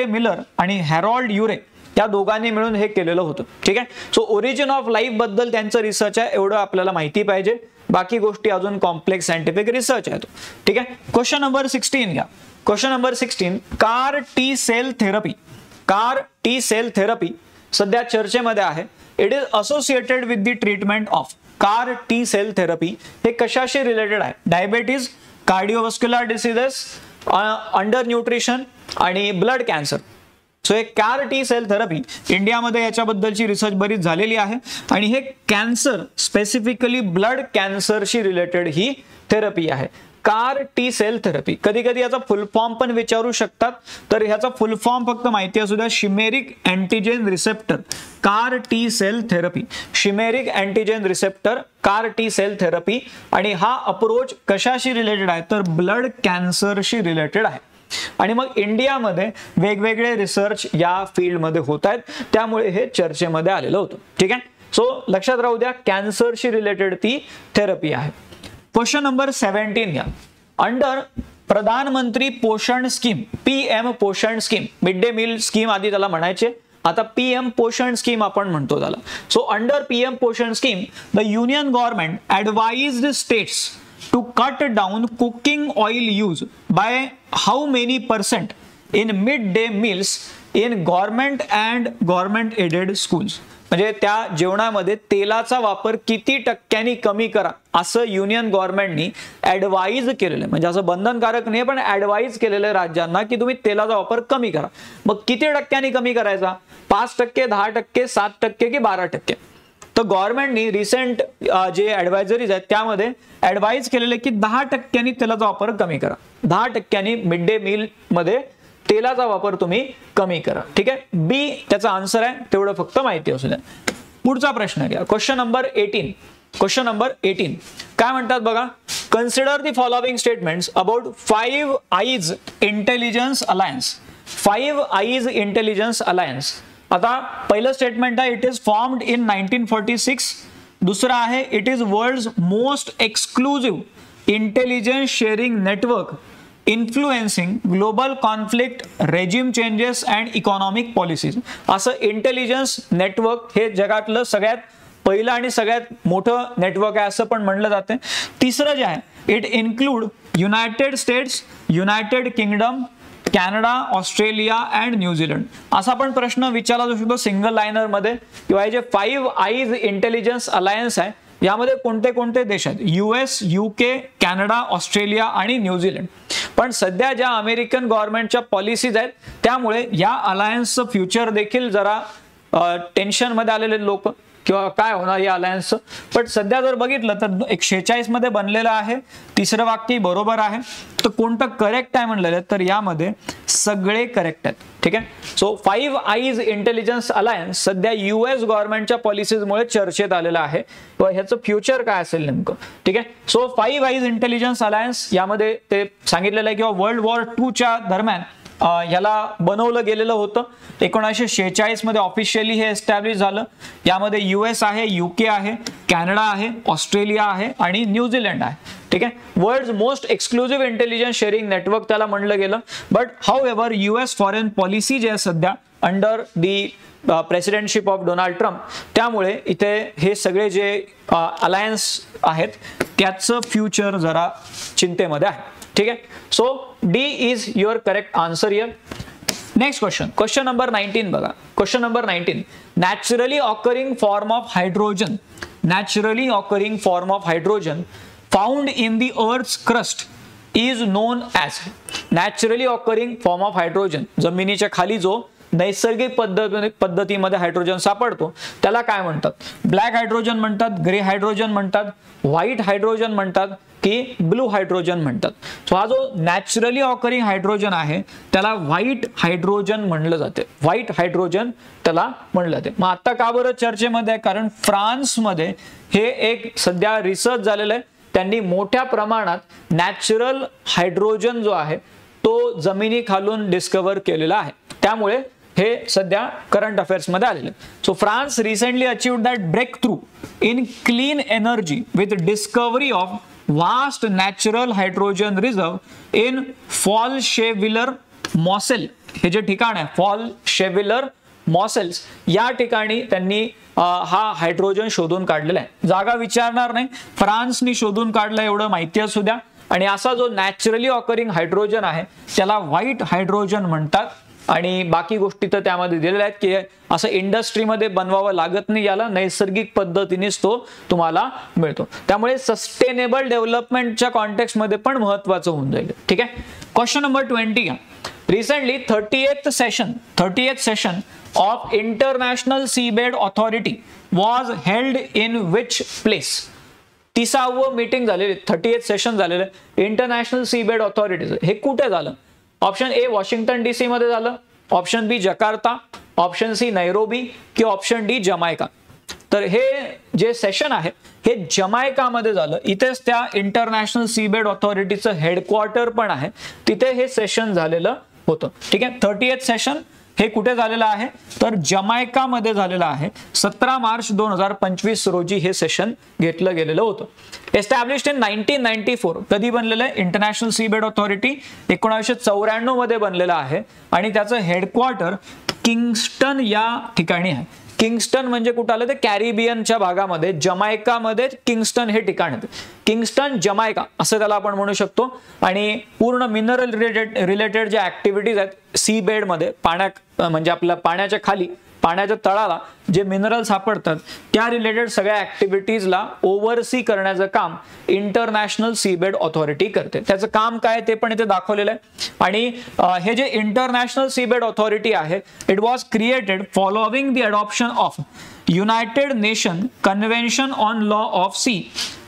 [SPEAKER 1] मिलर आणि हॅरॉल्ड युरे या दोघांनी मिळून हे केलेलं होतं. ठीक आहे. सो ओरिजिन ऑफ लाईफ बद्दल त्यांचं रिसर्च आहे एवढं आपल्याला माहिती पाहिजे. बाकी गोष्टी अजून कॉम्प्लेक्स सायंटिफिक रिसर्च आहे. ठीक आहे. क्वेश्चन नंबर 16 घ्या. Question number 16 CAR T cell therapy. CAR T cell therapy सध्या चर्चेमध्ये आहे. It is associated with the treatment of CAR T cell therapy. हे कशाशी रिलेटेड आहे? Diabetes, cardiovascular diseases, under nutrition आणि ब्लड कॅन्सर. सो हे कार टी सेल थेरपी इंडियामध्ये याच्याबद्दलची रिसर्च बरीच झालेली आहे आणि हे कॅन्सर स्पेसिफिकली ब्लड कॅन्सरशी रिलेटेड ही थेरपी आहे. CAR T cell therapy. कधी कधी याचा फुल फॉर्म पण विचारू शकतात, तर ह्याचा फुल फॉर्म फक्त माहिती असू द्या, chimeric antigen receptor CAR T cell therapy. Chimeric antigen receptor CAR T cell therapy. आणि हा अप्रोच कशाशी रिलेटेड आहे तर ब्लड कॅन्सरशी रिलेटेड आहे. आणि मग इंडियामध्ये वेगवेगळे रिसर्च या फील्डमध्ये होत आहेत, त्यामुळे हे चर्चेमध्ये आलेलं होतं. ठीक आहे. सो लक्षात राहू द्या कॅन्सरशी रिलेटेड ती थेरपी आहे. क्वेश्चन नंबर 17 घ्या. Under Pradhanmantri Poshan scheme, PM Poshan scheme, mid day meal scheme आधी त्याला म्हणायचे, आता PM पोषण स्कीम आपण म्हणतो त्याला. So under PM Poshan scheme the union government advised states to cut down cooking oil use by how many % in midday meals in government and government aided schools. म्हणजे त्या जेवणामध्ये तेलाचा वापर किती टक्क्यांनी कमी करा असं युनियन गव्हर्नमेंटनी ॲडवाइज केलेलं आहे. म्हणजे असं बंधनकारक नाही पण ॲडवाइज केलेलं आहे राज्यांना की तुम्ही तेलाचा वापर कमी करा. मग किती टक्क्यांनी कमी करायचा? 5%, 10%, 7% की 12%? तर गव्हर्नमेंटनी रिसेंट जे ॲडवायझरीज आहेत त्यामध्ये ॲडवाइज केलेले की 10% तेलाचा वापर कमी करा. 10% मिड डे मील मध्ये तेलाचा वापर तुम्ही कमी करा. ठीक आहे. बी त्याचा आन्सर आहे, तेवढं फक्त माहिती असू द्या. पुढचा प्रश्न घ्या. Question number 18. क्वेश्चन नंबर 18 काय म्हणतात बघा. Consider the following statements about 5 eyes intelligence alliance. 5 eyes intelligence alliance. आता पहिलं स्टेटमेंट आहे इट इज फॉर्म्ड इन 1946. दुसरं आहे it is world's most exclusive intelligence sharing network influencing global conflict, regime changes and economic policies. असं इंटेलिजन्स नेटवर्क हे जगातलं सगळ्यात पहिलं आणि सगळ्यात मोठं नेटवर्क आहे असं पण म्हणलं जाते. तिसरं जे आहे it include United states, United kingdom, Canada, Australia and New Zealand. असा पण प्रश्न विचारला जाऊ शकतो सिंगल लाइनर मध्ये किंवा हे जे 5 आईज इंटेलिजन्स अलायन्स आहे यामध्ये कोणते कोणते देश आहेत? US, UK, कॅनडा, ऑस्ट्रेलिया आणि न्यूझीलंड. पण सध्या ज्या अमेरिकन गव्हर्नमेंटच्या पॉलिसीज आहेत त्यामुळे या अलायन्सचं फ्युचर देखील जरा टेन्शन मध्ये आलेले लोक किंवा काय होणार या अलायन्सचं. पण सध्या जर बघितलं तर 146 मध्ये बनलेलं आहे. तिसरं वाक्य बरोबर आहे. तर कोणतं करेक्ट आहे म्हणलेलं तर यामध्ये सगळे करेक्ट आहेत. ठीक आहे. सो 5 आईज इंटेलिजन्स अलायन्स सध्या US गव्हर्नमेंटच्या पॉलिसीजमुळे चर्चेत आलेलं आहे व ह्याचं फ्युचर काय असेल नेमकं. ठीक आहे. सो 5 आईज इंटेलिजन्स अलायन्स यामध्ये ते सांगितलेलं आहे किंवा वर्ल्ड वॉर 2 च्या दरम्यान याला बनवलं गेलेलं होतं. 1946 मध्ये ऑफिशियली हे एस्टॅब्लिश झालं. यामध्ये US आहे, UK आहे, कॅनडा आहे, ऑस्ट्रेलिया आहे आणि न्यूझीलंड आहे. ठीक आहे. World most exclusive intelligence sharing network त्याला म्हणलं गेलं. But however US foreign policy जे आहे सध्या under the presidentship of Donald Trump त्यामुळे इथे हे सगळे जे अलायन्स आहेत त्याचं फ्युचर जरा चिंतेमध्ये आहे. ठीक आहे. So D is your correct answer here. Next question. Question number 19 बघा. Question number 19 naturally occurring form of hydrogen naturally occurring form of hydrogen found in the earth's crust is known as. Naturally occurring form of hydrogen, जमिनीच्या खाली जो नैसर्गिक पद्धतीमध्ये हायड्रोजन सापडतो त्याला काय म्हणतात? ब्लॅक हायड्रोजन म्हणतात, ग्रे हायड्रोजन म्हणतात, व्हाईट हायड्रोजन म्हणतात की ब्लू हायड्रोजन म्हणतात. सो हा जो नॅचरली ऑकरिंग हायड्रोजन आहे त्याला व्हाईट हायड्रोजन म्हणलं जाते. व्हाईट हायड्रोजन त्याला म्हणलं जाते. मग आता का बरं चर्चेमध्ये आहे? कारण फ्रान्समध्ये हे एक सध्या रिसर्च झालेलं आहे. त्यांनी मोठ्या प्रमाणात नॅचरल हायड्रोजन जो आहे तो जमिनी खालून डिस्कवर केलेला आहे. त्यामुळे हे सध्या करंट अफेअर्स मध्ये आलेले. So France recently achieved that breakthrough in clean energy with discovery of vast natural hydrogen reserve in Folschviller Moselle. हे जे ठिकाण आहे फॉल्शेविलर मॉसेल्स या ठिकाणी त्यांनी हा हायड्रोजन शोधून काढलेला आहे. जागा विचारणार नाही, फ्रान्सनी शोधून काढलं एवढं माहिती असू द्या. आणि असा जो नॅचरली ऑकरिंग हायड्रोजन आहे त्याला व्हाईट हायड्रोजन म्हणतात. आणि बाकी गोष्टी तर त्यामध्ये दिलेल्या आहेत की असं इंडस्ट्रीमध्ये बनवावं लागत नाही, याला नैसर्गिक पद्धतीनेच तो तुम्हाला मिळतो. त्यामुळे सस्टेनेबल डेव्हलपमेंटच्या कॉन्टेक्स्ट मध्ये पण महत्वाचं होऊन जाईल. ठीक आहे. Question number 20. Recently 38th session of International Seabed Authority was held in which place? 30th meeting झालेली, 38th सेशन झालेलं इंटरनॅशनल सीबेड ऑथॉरिटीज. हे कुठे झालं? ऑप्शन ए वॉशिंग्टन डीसी मध्ये झालं, ऑप्शन बी जकार्ता, ऑप्शन सी नैरोबी की ऑप्शन डी जमैका. तर हे जे सेशन आहे हे जमैकामध्ये झालं. इथेच त्या इंटरनॅशनल सीबेड ऑथॉरिटीचं हेडक्वार्टर पण आहे, तिथे हे सेशन झालेलं होतं. ठीक आहे. 38th सेशन हे कुठे झालेलं आहे? तर जमैकामध्ये झालेलं आहे. 17 मार्च 2025 रोजी हे सेशन घेतलं गेलेलं होतं. Established in 1994. कधी बनलेलं आहे? इंटरनॅशनल सीबेड ऑथॉरिटी 1994 मध्ये बनलेलं आहे आणि त्याचं हेडक्वार्टर किंगस्टन या ठिकाणी आहे. किंगस्टन म्हणजे कुठं आलं? ते कॅरिबियनच्या भागामध्ये, जमैकामध्ये किंगस्टन हे ठिकाण आहे. किंगस्टन जमैका असं त्याला आपण म्हणू शकतो. आणि पूर्ण मिनरल रिलेटेड ज्या ऍक्टिव्हिटीज आहेत सी बेड मध्ये, म्हणजे आपल्या पाण्याच्या खाली, पाण्याच्या तळाला जे मिनरल सापडतात त्या रिलेटेड सगळ्या ऍक्टिव्हिटीजला ओव्हरसी करण्याचं काम इंटरनॅशनल सीबेड ऑथॉरिटी करते. त्याचं काम काय ते पण इथे दाखवलेलं आहे. आणि हे जे इंटरनॅशनल सीबेड ऑथॉरिटी आहे it was created following the adoption of United Nation convention on law of sea,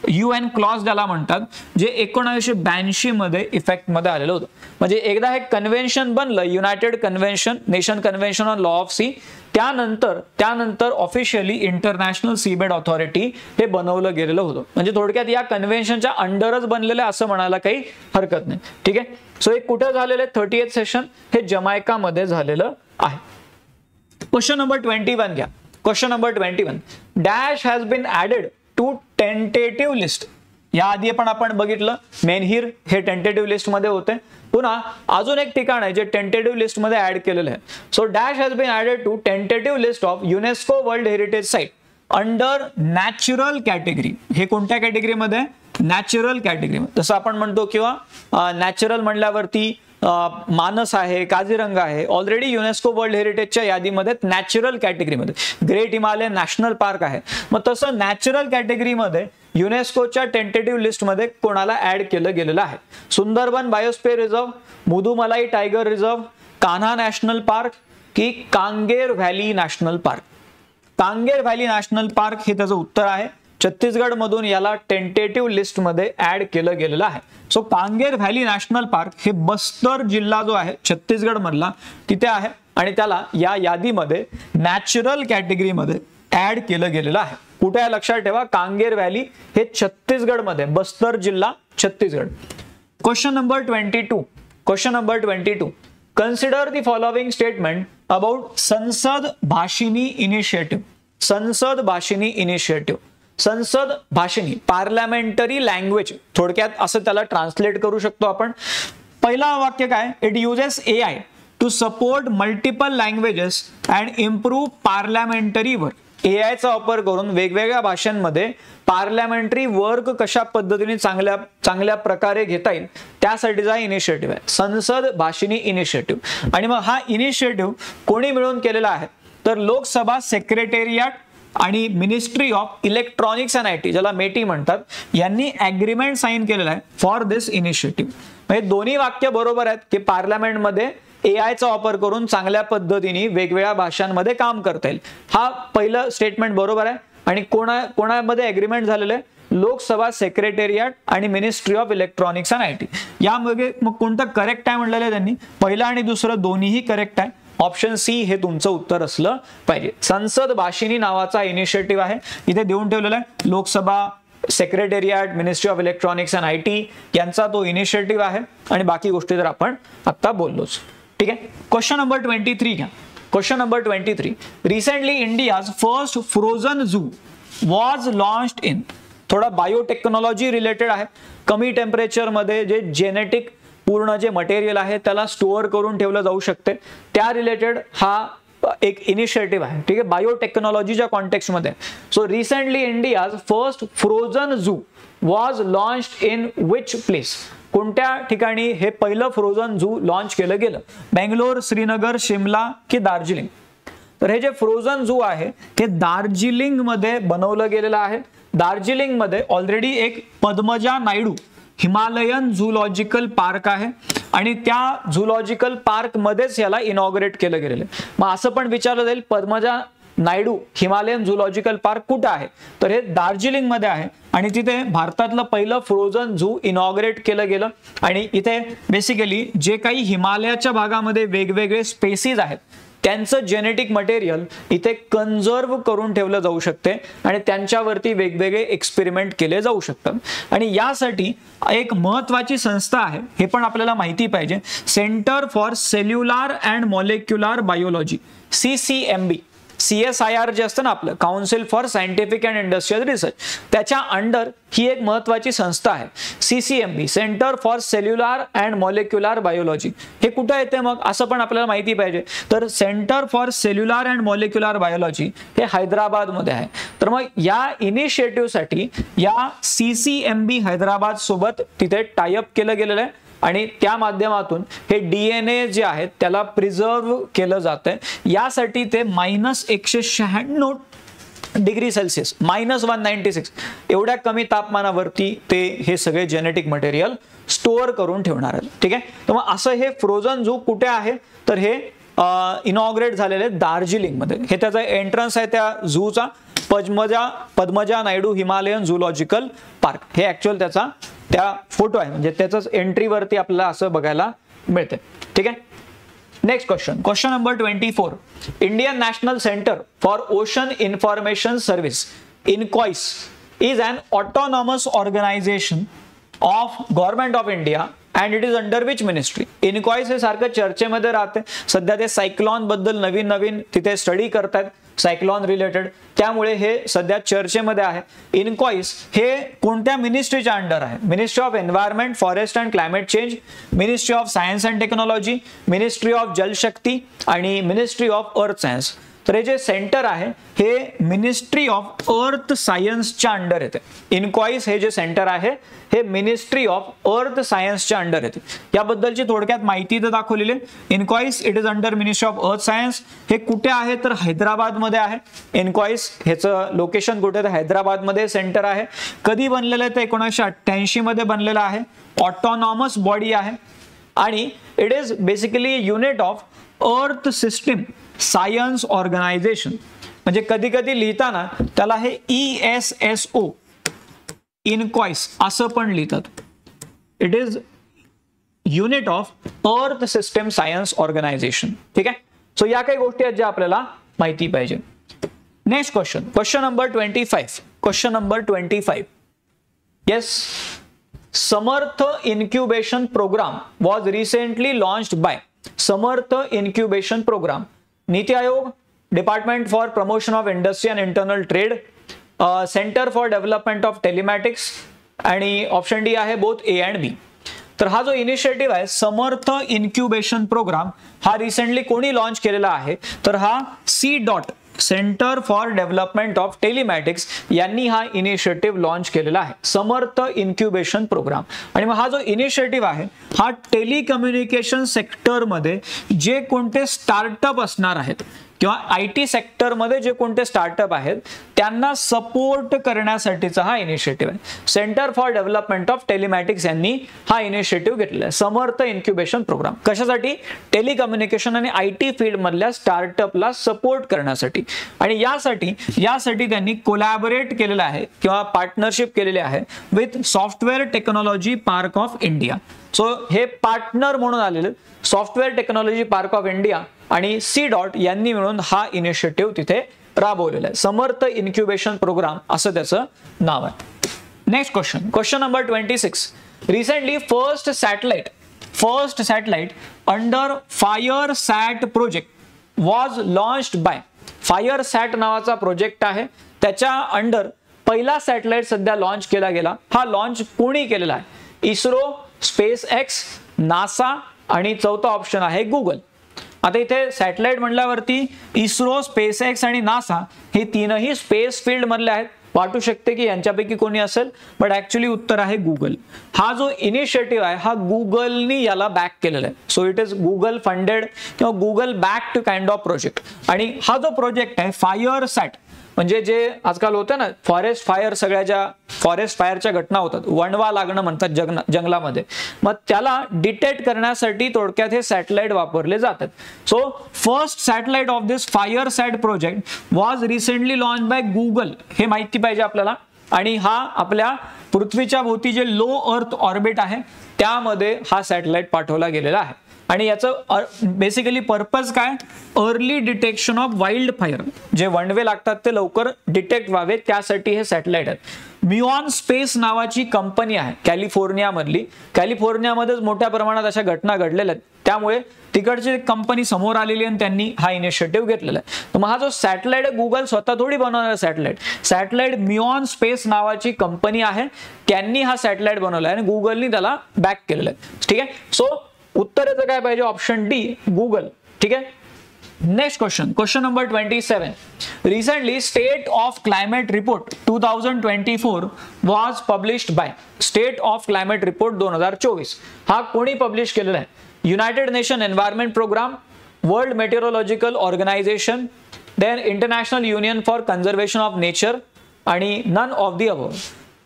[SPEAKER 1] UN CLOS ज्याला म्हणतात, जे 1982 मध्ये इफेक्ट मध्ये आलेलं होतं. म्हणजे एकदा हे कन्व्हेन्शन बनलं, United convention, nation convention on law of sea, त्यानंतर ऑफिशियली इंटरनॅशनल सीबेड ऑथॉरिटी हे बनवलं गेलेलं होतं. म्हणजे थोडक्यात या कन्व्हेन्शनच्या अंडरच बनलेलं असं म्हणायला काही हरकत नाही. ठीक आहे. सो हे कुठे झालेलं आहे? 38th सेशन हे जमैकामध्ये झालेलं आहे. क्वेश्चन नंबर 21 घ्या. Question number 21. Dash has been added to tentative list. याआधी पण आपण बघितलं मेनहिर हे टेंटेटिव्ह लिस्ट मध्ये होते. पुन्हा अजून एक ठिकाण आहे जे टेंटेटिव्ह लिस्ट मध्ये ऍड केलेलं आहे. So dash has been added to tentative list of UNESCO world heritage site under natural category. हे कोणत्या कॅटेगरीमध्ये? Natural category. जसं आपण म्हणतो किंवा नॅचरल म्हणल्यावरती मानस आहे, काझीरंगा आहे, ऑलरेडी युनेस्को वर्ल्ड हेरिटेजच्या यादीमध्ये नॅचरल कॅटेगरीमध्ये. ग्रेट हिमालय नॅशनल पार्क आहे. मग तसं नॅचरल कॅटेगरीमध्ये युनेस्कोच्या टेंटेटिव्ह लिस्टमध्ये कोणाला ऍड केलं गेलेलं आहे? Sundarban Biosphere Reserve, Mudumalai Tiger Reserve, Kanha National Park की Kanger Valley National Park? Kanger Valley National Park हे त्याचं उत्तर आहे. छत्तीसगड मधून याला टेंटेटिव्ह लिस्ट मध्ये ऍड केलं गेलेलं आहे. So Kanger Valley National Park हे बस्तर जिल्हा जो आहे छत्तीसगड मधला तिथे आहे आणि त्याला या यादीमध्ये नॅचरल कॅटेगरीमध्ये ऍड केलं गेलेलं आहे. कुठे आहे लक्षात ठेवा, कांगेर व्हॅली हे छत्तीसगड मध्ये, बस्तर जिल्हा Chhattisgarh. Question number 22. Question number 22. Consider the following statement about संसद भाषिणी इनिशिएटिव्ह. संसद भाषिणी इनिशिएटिव्ह. संसद भाषिणी पार्लमेंटरी लँग्वेज, थोडक्यात असं त्याला ट्रान्सलेट करू शकतो आपण. पहिला वाक्य काय? It uses AI to support multiple languages and improve parliamentary work. AI चा वापर करून वेगवेगळ्या भाषांमध्ये पार्लमेंटरी वर्क कशा पद्धतीने चांगल्या प्रकारे घेता येईल त्यासाठीचा इनिशिएटिव्ह आहे संसद भाषिणी इनिशिएटिव्ह. आणि मग हा इनिशिएटिव्ह कोणी मिळून केलेला आहे? तर लोकसभा सेक्रेटेरिएट आणि ministry of electronics and I T, ज्याला मेटी म्हणतात, यांनी ॲग्रीमेंट साईन केलेला आहे फॉर दिस इनिशिएटिव्ह. म्हणजे दोन्ही वाक्य बरोबर आहेत की पार्लमेंटमध्ये एआयचा वापर करून चांगल्या पद्धतीने वेगवेगळ्या भाषांमध्ये काम करता येईल. हा पहिलं स्टेटमेंट बरोबर आहे. आणि कोणामध्ये ॲग्रीमेंट झालेलं आहे? लोकसभा सेक्रेटेरिएट आणि ministry of electronics and I T. यामध्ये मग कोणतं करेक्ट आहे म्हणलेलं आहे त्यांनी? पहिलं आणि दुसरं दोन्हीही करेक्ट आहे. ऑप्शन सी हे तुमचं उत्तर असलं पाहिजे. संसद भाषिणी नावाचा इनिशिएटिव्ह आहे, इथे देऊन ठेवलेला आहे. Lok Sabha secretariat, ministry of electronics and I T यांचा तो इनिशिएटिव्ह आहे. आणि बाकी गोष्टी तर आपण आता बोललोच. ठीक आहे. क्वेश्चन नंबर 23 घ्या. Question number 23. Recently India's first frozen zoo was launched in. थोडा बायोटेक्नॉलॉजी रिलेटेड आहे. कमी टेम्परेचरमध्ये जे जेनेटिक पूर्ण जे मटेरियल आहे त्याला स्टोअर करून ठेवलं जाऊ शकते, त्या रिलेटेड हा एक इनिशिएटिव्ह आहे. ठीक आहे, बायोटेक्नॉलॉजीच्या कॉन्टेक्स्टमध्ये. So recently India's first frozen zoo was launched in which place. कोणत्या ठिकाणी हे पहिलं फ्रोझन झू लॉन्च केलं गेलं? बेंगलोर, श्रीनगर, शिमला की दार्जिलिंग? तर हे जे फ्रोझन झू आहे हे दार्जिलिंग मध्ये बनवलं गेलेलं आहे. दार्जिलिंग मध्ये ऑलरेडी एक Padmaja Naidu Himalayan Zoological park आहे आणि त्या झूलॉजिकल पार्क मध्येच याला इनॉग्रेट केलं गेलेलं आहे. मग असं पण विचारलं जाईल Padmaja Naidu Himalayan Zoological park कुठे आहे? तर हे दार्जिलिंग मध्ये आहे आणि तिथे भारतातलं पहिलं फ्रोझन झू इनॉग्रेट केलं गेलं. आणि इथे बेसिकली जे काही हिमालयाच्या भागामध्ये वेगवेगळे स्पेसीज आहेत त्यांचं जेनेटिक मटेरियल इथे कन्झर्व करून ठेवलं जाऊ शकते आणि त्यांच्यावरती वेगवेगळे एक्सपेरिमेंट केले जाऊ शकतात. आणि यासाठी एक महत्वाची संस्था आहे, हे पण आपल्याला माहिती पाहिजे, centre for cellular and molecular biology, CCMB. CSIR जे असतं ना आपलं, council for scientific and industrial research, त्याच्या अंडर ही एक महत्वाची संस्था आहे CCMB, centre for cellular and molecular biology. हे कुठे येते मग असं पण आपल्याला माहिती पाहिजे. तर centre for cellular and molecular biology हे हैदराबाद मध्ये आहे. तर मग या इनिशिएटिव्ह साठी या CCMB हैदराबाद सोबत तिथे टायअप केलं गेलेलं आहे आणि त्या माध्यमातून हे DNA जे आहेत त्याला प्रिझर्व्ह केलं जातंय. यासाठी ते -196 डिग्री सेल्सिअस, -196 एवढ्या कमी तापमानावरती ते हे सगळे जेनेटिक मटेरियल स्टोअर करून ठेवणार आहेत. ठीक आहे. तर मग असं हे फ्रोझन झू कुठे आहे? तर हे इनॉग्रेट झालेले दार्जिलिंग मध्ये. हे त्याचा एंट्रन्स आहे त्या झूचा, Padmaja Naidu Himalayan Zoological Park. हे ऍक्च्युअल त्याचा त्या फोटो आहे, म्हणजे त्याच एंट्रीवरती आपल्याला असं बघायला मिळते. ठीक आहे. Next question, question number 24. Indian national centre for ocean information service INCOIS is an autonomous organization of government of India and it is under which ministry. INCOIS हे सारखं चर्चेमध्ये राहते. सध्या ते सायक्लॉन बद्दल नवीन तिथे स्टडी करतात, सायक्लॉन रिलेटेड, त्यामुळे हे सध्या चर्चेमध्ये आहे. इनकॉइस हे कोणत्या मिनिस्ट्रीच्या अंडर आहे? Ministry of environment, forest and climate change, ministry of science and technology, ministry of Jalshakti आणि मिनिस्ट्री ऑफ अर्थ सायन्स. तर हे जे सेंटर आहे हे मिनिस्ट्री ऑफ अर्थ सायन्सच्या अंडर येते. इनकॉइस हे जे सेंटर आहे हे मिनिस्ट्री ऑफ अर्थ सायन्सच्या अंडर येते. याबद्दलची थोडक्यात माहिती तर दाखवलेली आहे. INCOIS it is under ministry of earth science. हे कुठे आहे? तर हैदराबाद मध्ये आहे. इनकॉइस ह्याचं लोकेशन कुठे? तर हैदराबाद मध्ये सेंटर आहे. कधी बनलेलं आहे? तर 1988 मध्ये बनलेलं आहे. ऑटोनॉमस बॉडी आहे आणि it is basically unit of earth system science organization. म्हणजे कधी कधी लिहिताना त्याला हे ESSO इनकॉइस असं पण लिहितात. It is unit of earth system science organization. ठीक आहे. सो या काही गोष्टी आहेत ज्या आपल्याला माहिती पाहिजे. Next question, question number 25. Question number 25. Yes, Samarth incubation programme was recently launched by. Samarth incubation programme, NITI Aayog, department for promotion of industry and internal trade, centre for development of telematics आणि ऑप्शन डी आहे बोथ A and B. तर हा जो इनिशिएटिव्ह आहे समर्थ इन्क्युबेशन प्रोग्राम हा रिसेंटली कोणी लॉन्च केलेला आहे? तर हा C. Centre for development of telematics यांनी हा इनिशिएटिव्ह लॉन्च केलेला आहे, समर्थ इन्क्युबेशन प्रोग्राम. आणि मग हा जो इनिशिएटिव्ह आहे हा टेलिकम्युनिकेशन सेक्टरमध्ये जे कोणते स्टार्टअप असणार आहेत किंवा IT सेक्टरमध्ये जे कोणते स्टार्टअप आहेत त्यांना सपोर्ट करण्यासाठीचा हा इनिशिएटिव्ह आहे. Centre for development of telematics यांनी हा इनिशिएटिव्ह घेतलेला आहे. समर्थ इन्क्युबेशन प्रोग्राम कशासाठी? टेलिकम्युनिकेशन आणि IT फील्ड मधल्या स्टार्टअपला सपोर्ट करण्यासाठी. आणि यासाठी त्यांनी कोलॅबोरेट केलेलं आहे किंवा पार्टनरशिप केलेली आहे with software technology park of India. So हे पार्टनर म्हणून आलेले software technology park of India आणि C. यांनी मिळून हा इनिशिएटिव्ह तिथे राबवलेला आहे. समर्थ इन्क्युबेशन प्रोग्राम असं त्याचं नाव आहे. Next question number 26. Recently first satellite under FireSat project was launched by. FireSat नावाचा प्रोजेक्ट आहे, त्याच्या अंडर पहिला सॅटेलाइट सध्या लॉन्च केला गेला. हा लॉन्च कोणी केलेला आहे? इस्रो, SpaceX, NASA आणि चौथा ऑप्शन आहे गुगल. आता इथे सॅटेलाइट म्हणल्यावरती इस्रो, SpaceX आणि NASA हे तीनही स्पेस फील्ड मधले आहेत. वाटू शकते की यांच्यापैकी कोणी असेल, बट ऍक्च्युली उत्तर आहे गुगल. हा जो इनिशिएटिव्ह आहे हा गुगलनी याला बॅक केलेला आहे. So it is Google funded किंवा Google backed kind of project. आणि हा जो प्रोजेक्ट आहे FireSat म्हणजे जे आजकाल होतं ना फॉरेस्ट फायर, सगळ्या ज्या फॉरेस्ट फायरच्या घटना होतात, वणवा लागणं म्हणतात जंगलामध्ये, मग त्याला डिटेक्ट करण्यासाठी थोडक्यात हे सॅटेलाइट वापरले जातात. So first satellite of this FireSat project was recently launch by Google. हे माहिती पाहिजे आपल्याला. आणि हा आपल्या पृथ्वीच्या भोवती जे लो अर्थ ऑर्बिट आहे त्यामध्ये हा सॅटेलाइट पाठवला गेलेला आहे. आणि याचं बेसिकली पर्पज काय? Early detection of wild fire. जे वणवे लागतात ते लवकर डिटेक्ट व्हावे त्यासाठी हे सॅटेलाइट आहेत. म्युऑन स्पेस नावाची कंपनी आहे कॅलिफोर्नियामधली. कॅलिफोर्नियामध्येच मोठ्या प्रमाणात अशा घटना घडलेल्या आहेत, त्यामुळे तिकडची कंपनी समोर आलेली आणि त्यांनी हा इनिशिएटिव्ह घेतलेला आहे. तर मग हा जो सॅटेलाइट गुगल स्वतः थोडी बनवणार सॅटेलाइट म्युऑन स्पेस नावाची कंपनी आहे, त्यांनी हा सॅटेलाइट बनवला आहे आणि गुगलनी त्याला बॅक केलेलं आहे. ठीक आहे. सो उत्तराचं काय पाहिजे? Option D Google. ठीक आहे. Next question number 27. Recently state of climate report 2024 was published by. State of climate report 2024 हा कोणी पब्लिश केलेला आहे? United Nation environment programme, world meteorological organization, then international union for conservation of nature आणि नन ऑफ द अबव्ह.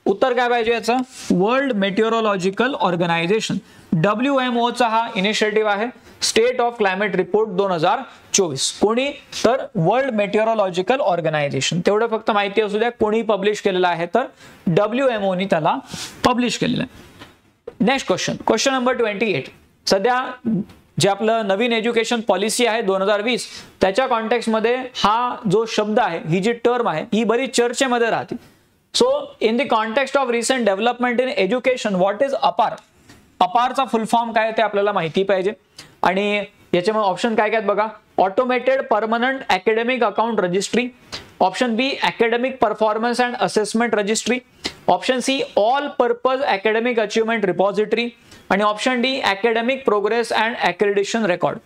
[SPEAKER 1] उत्तर काय पाहिजे याचं? World meteorological organisation. WMO चा हा इनिशिएटिव्ह आहे. स्टेट ऑफ क्लायमेट रिपोर्ट 2024 कोणी? तर वर्ल्ड मेटेरोलॉजिकल ऑर्गनायझेशन. तेवढं फक्त माहिती असू द्या कोणी पब्लिश केलेलं आहे, तर WMO नी त्याला पब्लिश केलेलं आहे. Next question number 28. सध्या जे आपलं नवीन एज्युकेशन पॉलिसी आहे 2020 त्याच्या कॉन्टेक्स्टमध्ये हा जो शब्द आहे, ही जी टर्म आहे, ही बरीच चर्चेमध्ये राहते. So in the context of recent development in education, what is अपार? अपारचा फुल फॉर्म काय ते आपल्याला माहिती पाहिजे. आणि याच्यामध्ये ऑप्शन काय काय बघा. Automated permanent academic account registry. Option B academic performance and assessment registry. Option C all purpose academic achievement repository. आणि option D academic progress and accreditation record.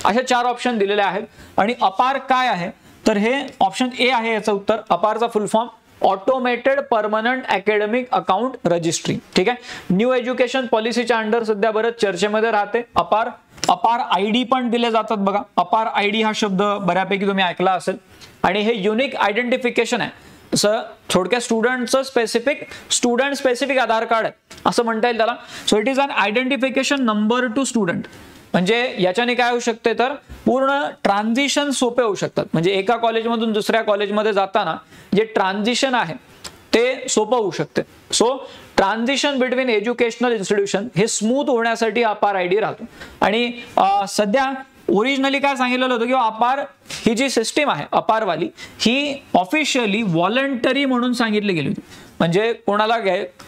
[SPEAKER 1] अशा 4 ऑप्शन दिलेले आहेत. आणि अपार काय आहे? तर हे ऑप्शन ए आहे याचं उत्तर. अपारचा full form automated permanent academic account registry. ठीक आहे. न्यू एज्युकेशन पॉलिसीच्या अंडर सध्या बरंच चर्चेमध्ये राहते अपार. अपार ID पण दिले जातात बघा. अपार ID हा शब्द बऱ्यापैकी तुम्ही ऐकला असेल. आणि हे युनिक आयडेंटिफिकेशन आहे. जसं थोडक्यात स्टुडंट स्पेसिफिक आधार कार्ड आहे असं म्हणता येईल त्याला. So it is an identification number to student. म्हणजे याच्याने काय होऊ शकते तर पूर्ण ट्रान्झिशन सोपे होऊ शकतात. म्हणजे एका कॉलेजमधून दुसऱ्या कॉलेजमध्ये जाताना जे ट्रान्झिशन आहे ते सोपं होऊ शकते. So transition between educational institution हे स्मूथ होण्यासाठी अपार ID राहतो. आणि सध्या ओरिजिनली काय सांगितलेलं होतं की अपार ही जी सिस्टीम आहे अपारवाली ही ऑफिशियली व्हॉलंटरी म्हणून सांगितली गेली होती. म्हणजे कोणाला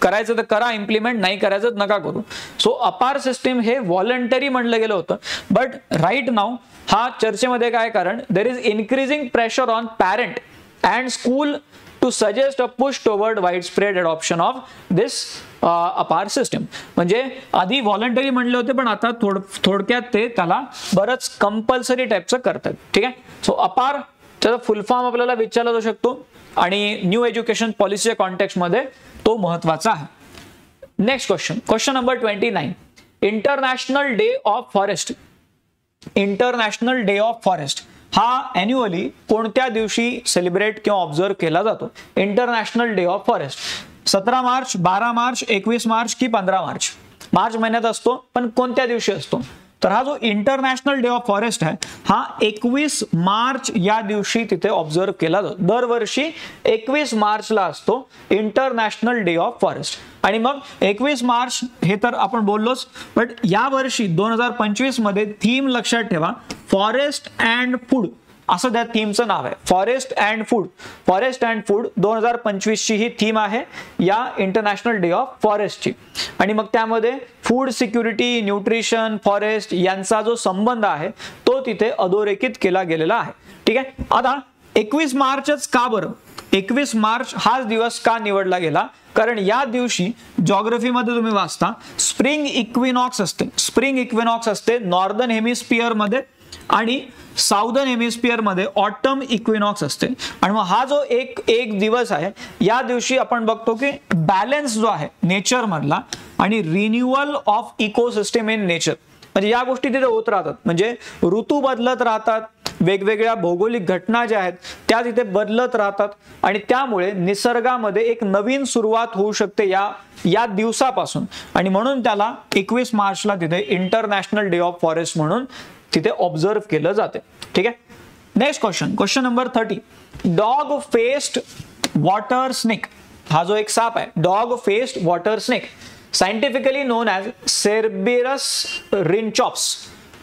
[SPEAKER 1] करायचं तर करा इम्प्लिमेंट, नाही करायचं नका करू. सो अपार सिस्टीम हे व्हॉलंटरी म्हणलं गेलं होतं. बट राईट नाव हा चर्चेमध्ये काय? कारण there is increasing pressure on parent and school to suggest a push toward widespread adoption of this APAAR system. म्हणजे आधी व्हॉलंटरी म्हणले होते पण आता थोडक्यात ते त्याला बरंच कंपल्सरी टाईपचं करतात. ठीक आहे. सो अपार त्याचा फुल फॉर्म आपल्याला विचारला जाऊ शकतो आणि न्यू एज्युकेशन पॉलिसीच्या कॉन्टेक्स्टमध्ये तो महत्वाचा आहे. Next question number 29. International day of forest हा अॅन्युअली कोणत्या दिवशी सेलिब्रेट किंवा ऑब्झर्व केला जातो? International day of forest 17 March, 12 March, 21 March की 15 मार्च? मार्च महिन्यात असतो, पण कोणत्या दिवशी असतो? तर हा जो इंटरनॅशनल डे ऑफ फॉरेस्ट आहे हा 21 मार्च या दिवशी तिथे ऑब्झर्व केला जातो. दरवर्षी 21 मार्चला असतो इंटरनॅशनल डे ऑफ फॉरेस्ट. आणि मग 21 मार्च हे तर आपण बोललोच, बट या वर्षी 2025 मध्ये थीम लक्षात ठेवा, फॉरेस्ट अँड फूड असं त्या थीमचं नाव आहे. Forest and food. Forest and food 2025 ची ही थीम आहे या इंटरनॅशनल डे ऑफ फॉरेस्टची. आणि मग त्यामध्ये फूड सिक्युरिटी, न्यूट्रिशन, फॉरेस्ट यांचा जो संबंध आहे तो तिथे अधोरेखित केला गेलेला आहे. ठीक आहे. आता 21 मार्चच का बरं? 21 मार्च हाच दिवस का निवडला गेला? कारण या दिवशी जॉग्रफीमध्ये तुम्ही वाचता स्प्रिंग इक्विनॉक्स असते. स्प्रिंग इक्विनॉक्स असते नॉर्दर्न हेमिस्फिअर मध्ये आणि साऊदर्न हेमिस्फिअर मध्ये ऑटम इक्विनॉक्स असते. आणि मग हा जो एक दिवस आहे या दिवशी आपण बघतो की बॅलन्स जो आहे नेचर मधला आणि renewal of ecosystem in nature, म्हणजे या गोष्टी तिथे होत राहतात. म्हणजे ऋतू बदलत राहतात, वेगवेगळ्या भौगोलिक घटना ज्या आहेत त्या तिथे बदलत राहतात आणि त्यामुळे निसर्गामध्ये एक नवीन सुरुवात होऊ शकते या दिवसापासून. आणि म्हणून त्याला 21 मार्चला तिथे इंटरनॅशनल डे ऑफ फॉरेस्ट म्हणून तिथे ऑब्झर्व केलं जाते. ठीक आहे. Next question number 30. Dog faced water snake हा जो एक साप आहे, dog faced water snake, scientifically known as Cerberus rynchops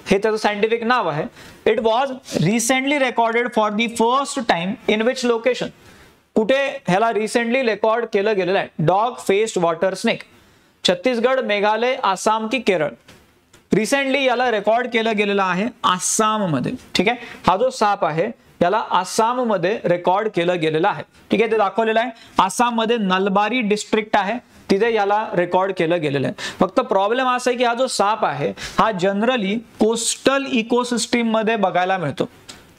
[SPEAKER 1] हे त्याचं सायंटिफिक नाव आहे. It was recently recorded for the first time in which location? कुठे ह्याला रिसेंटली रेकॉर्ड केलं गेलेलं आहे dog faced water snake? Chhattisgarh, Meghalaya, Assam की केरळ? रिसेंटली याला रेकॉर्ड केलं गेलेलं आहे आसाम मध्ये. ठीक आहे. हा जो साप आहे याला आसाम मध्ये रेकॉर्ड केलं गेलेलं आहे. ठीक आहे. ते दाखवलेलं आहे. आसाम मध्ये नलबारी डिस्ट्रिक्ट आहे तिथे याला रेकॉर्ड केलं गेलेलं आहे. फक्त प्रॉब्लेम असा आहे की हा जो साप आहे हा जनरली कोस्टल इकोसिस्टीम मध्ये बघायला मिळतो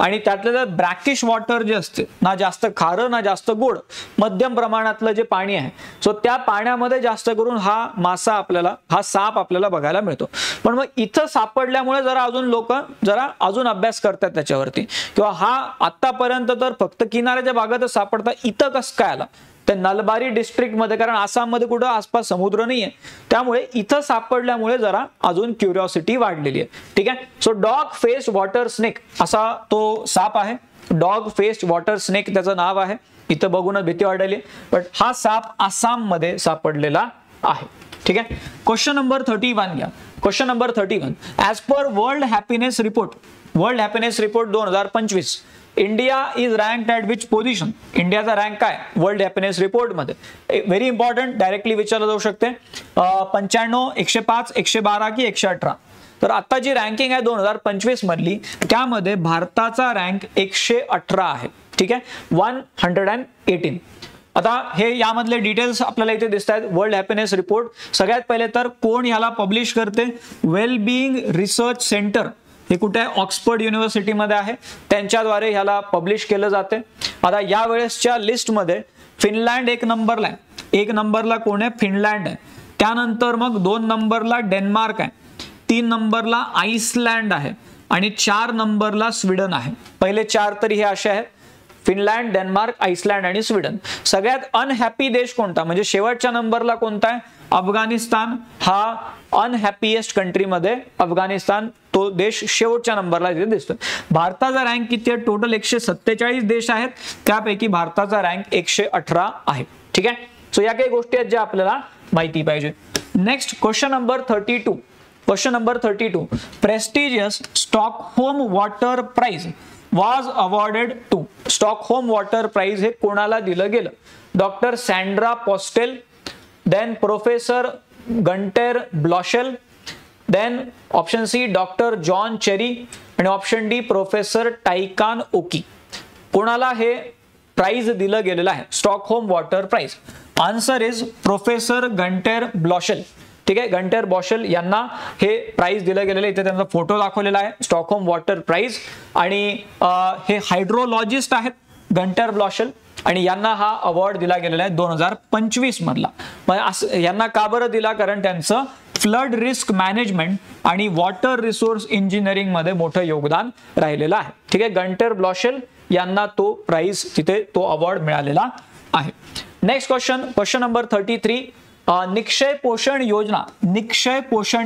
[SPEAKER 1] आणि त्यातलं ब्रॅकिश वॉटर जे असते, ना जास्त खारं ना जास्त गोड, मध्यम प्रमाणातलं जे पाणी आहे, सो त्या पाण्यामध्ये जास्त करून हा साप आपल्याला बघायला मिळतो. पण मग इथं सापडल्यामुळे लोक अजून अभ्यास करतात त्याच्यावरती, किंवा हा आतापर्यंत तर फक्त किनाऱ्याच्या भागातच सापडता, इथं कसं काय आला? त्या नलबारी डिस्ट्रिक्ट मध्ये, कारण आसाम मध्ये कुठं आसपास समुद्र नाहीये, त्यामुळे इथं सापडल्यामुळे जरा अजून क्युरिओसिटी वाढलेली आहे. ठीक आहे. So dog faced water snake असा तो साप आहे. डॉग फेस्ड वॉटर स्नेक त्याचं नाव आहे. इथं बघूनच भीती वाढली, बट हा साप आसाम मध्ये सापडलेला आहे. ठीक आहे. क्वेश्चन नंबर 31 घ्या. Question number 31. As per world happiness report 2025 India is ranked at which position? इंडियाचा रँक काय वर्ल्ड हॅपीनेस रिपोर्ट मध्ये? व्हेरी इंपॉर्टंट, डायरेक्टली विचारलं जाऊ शकते. 95, 105, 112 की 118? तर आता जी रँकिंग आहे 2025 मधली त्यामध्ये भारताचा रँक 118 आहे. ठीक आहे. 118. आता हे यामधले डिटेल्स आपल्याला इथे दिसत आहेत. वर्ल्ड हॅपीनेस रिपोर्ट सगळ्यात पहिले तर कोण याला पब्लिश करते? Wellbeing research centre. हे कुठे आहे? ऑक्सफर्ड युनिव्हर्सिटीमध्ये आहे. त्यांच्याद्वारे ह्याला पब्लिश केलं जाते. आता या वेळेसच्या लिस्टमध्ये फिनलँड 1 नंबरला आहे. 1 नंबरला कोण आहे? फिनलँड आहे. त्यानंतर मग 2 नंबरला डेन्मार्क आहे. 3 नंबरला आईसलँड आहे आणि 4 नंबरला स्वीडन आहे. पहिले 4 तरी हे असे आहेत: फिनलँड, डेन्मार्क, आईसलँड आणि स्वीडन. सगळ्यात अनहॅपी देश कोणता, म्हणजे शेवटच्या नंबरला कोणता आहे? अफगाणिस्तान. हा अनहॅपीएस्ट कंट्रीमध्ये अफगाणिस्तान तो देश शेवटच्या नंबरला इथे दिसतोय. भारताचा रँक किती आहे? टोटल 147 देश आहेत, त्यापैकी भारताचा रँक 118 आहे. ठीक आहे. सो या काही गोष्टी आहेत ज्या आपल्याला माहिती पाहिजे. Next question number 32. Question number 32. Prestigious Stockholm water prize was awarded to. Stockholm water prize हे कोणाला दिलं गेलं? Doctor Sandra Postel, then professor Günter Blöschl, then option C doctor John Cherry आणि option D professor Taikan Oki. कोणाला हे प्राइज दिलं गेलेलं आहे Stockholm water prize? Answer is professor Günter Blöschl. ठीक आहे. गंटेर ब्लॉशेल यांना हे प्राइज दिलं गेलेलं आहे. इथे त्यांचा फोटो दाखवलेला आहे स्टॉकहोम वॉटर प्राइज. आणि हे हायड्रोलॉजिस्ट आहेत गंटेर ब्लॉशेल आणि यांना हा अवॉर्ड दिला गेलेला आहे 2025 मधला. यांना का बरं दिला? कारण त्यांचं फ्लड रिस्क मॅनेजमेंट आणि वॉटर रिसोर्स इंजिनिअरिंग मध्ये मोठं योगदान राहिलेलं आहे. ठीक आहे, गंटर ब्लॉशेल यांना तो प्राइज तिथे तो अवॉर्ड मिळालेला आहे. Next question number 33. Nikshay Poshan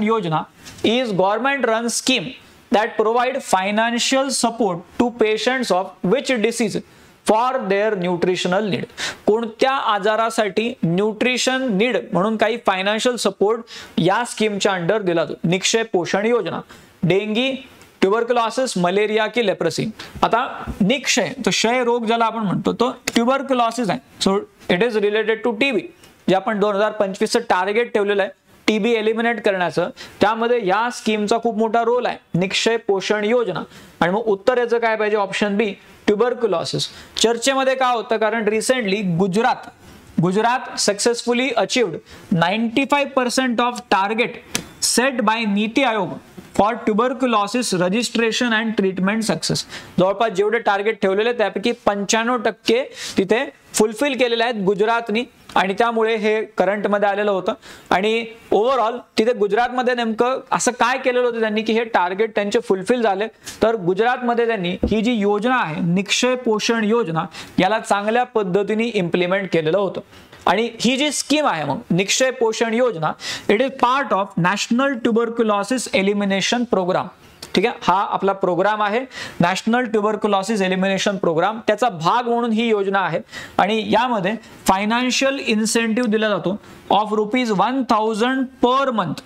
[SPEAKER 1] योजना is government run scheme that provide financial support to patients of which disease for their nutritional need. कोणत्या आजारासाठी न्यूट्रिशन नीड म्हणून काही फायनान्शियल सपोर्ट या स्कीमच्या अंडर दिला जातो. निक्षय पोषण योजना. डेंगी, ट्युबरक्युलोसिस, मलेरिया की लेप्रसी. आता निक्षय तो क्षय रोग ज्याला आपण म्हणतो तो ट्युबरक्युलोसिस आहे. So it is related to TB, जे आपण 2025 चं टार्गेट ठेवलेलं आहे टीबी एलिमिनेट करण्याचं. त्यामध्ये या स्कीमचा खूप मोठा रोल आहे, निक्षय पोषण योजना. आणि मग उत्तर याचं काय पाहिजे? Option B, tuberculosis. चर्चेमध्ये काय होतं, कारण recently Gujarat successfully achieved 95% of target set by NITI Aayog for tuberculosis registration and treatment success. जवळपास जेवढे टार्गेट ठेवलेले त्यापैकी 95% तिथे फुलफिल केलेले आहेत गुजरातनी, आणि त्यामुळे हे करंटमध्ये आलेलं होतं. आणि ओव्हरऑल तिथे गुजरातमध्ये नेमकं असं काय केलेलं होतं त्यांनी की हे टार्गेट त्यांचे फुलफिल झाले. तर गुजरातमध्ये त्यांनी ही जी योजना आहे निक्षय पोषण योजना याला चांगल्या पद्धतीने इम्प्लिमेंट केलेलं होतं. आणि ही जी स्कीम आहे मग Nikshay Poshan Yojana, it is part of national tuberculosis elimination programme. ठीक आहे, हा आपला प्रोग्राम आहे नॅशनल ट्युबरक्युलोसिस एलिमिनेशन प्रोग्राम. त्याचा भाग म्हणून ही योजना आहे. आणि यामध्ये फायनान्शियल इन्सेंटिव्ह दिला जातो of ₹1000 per month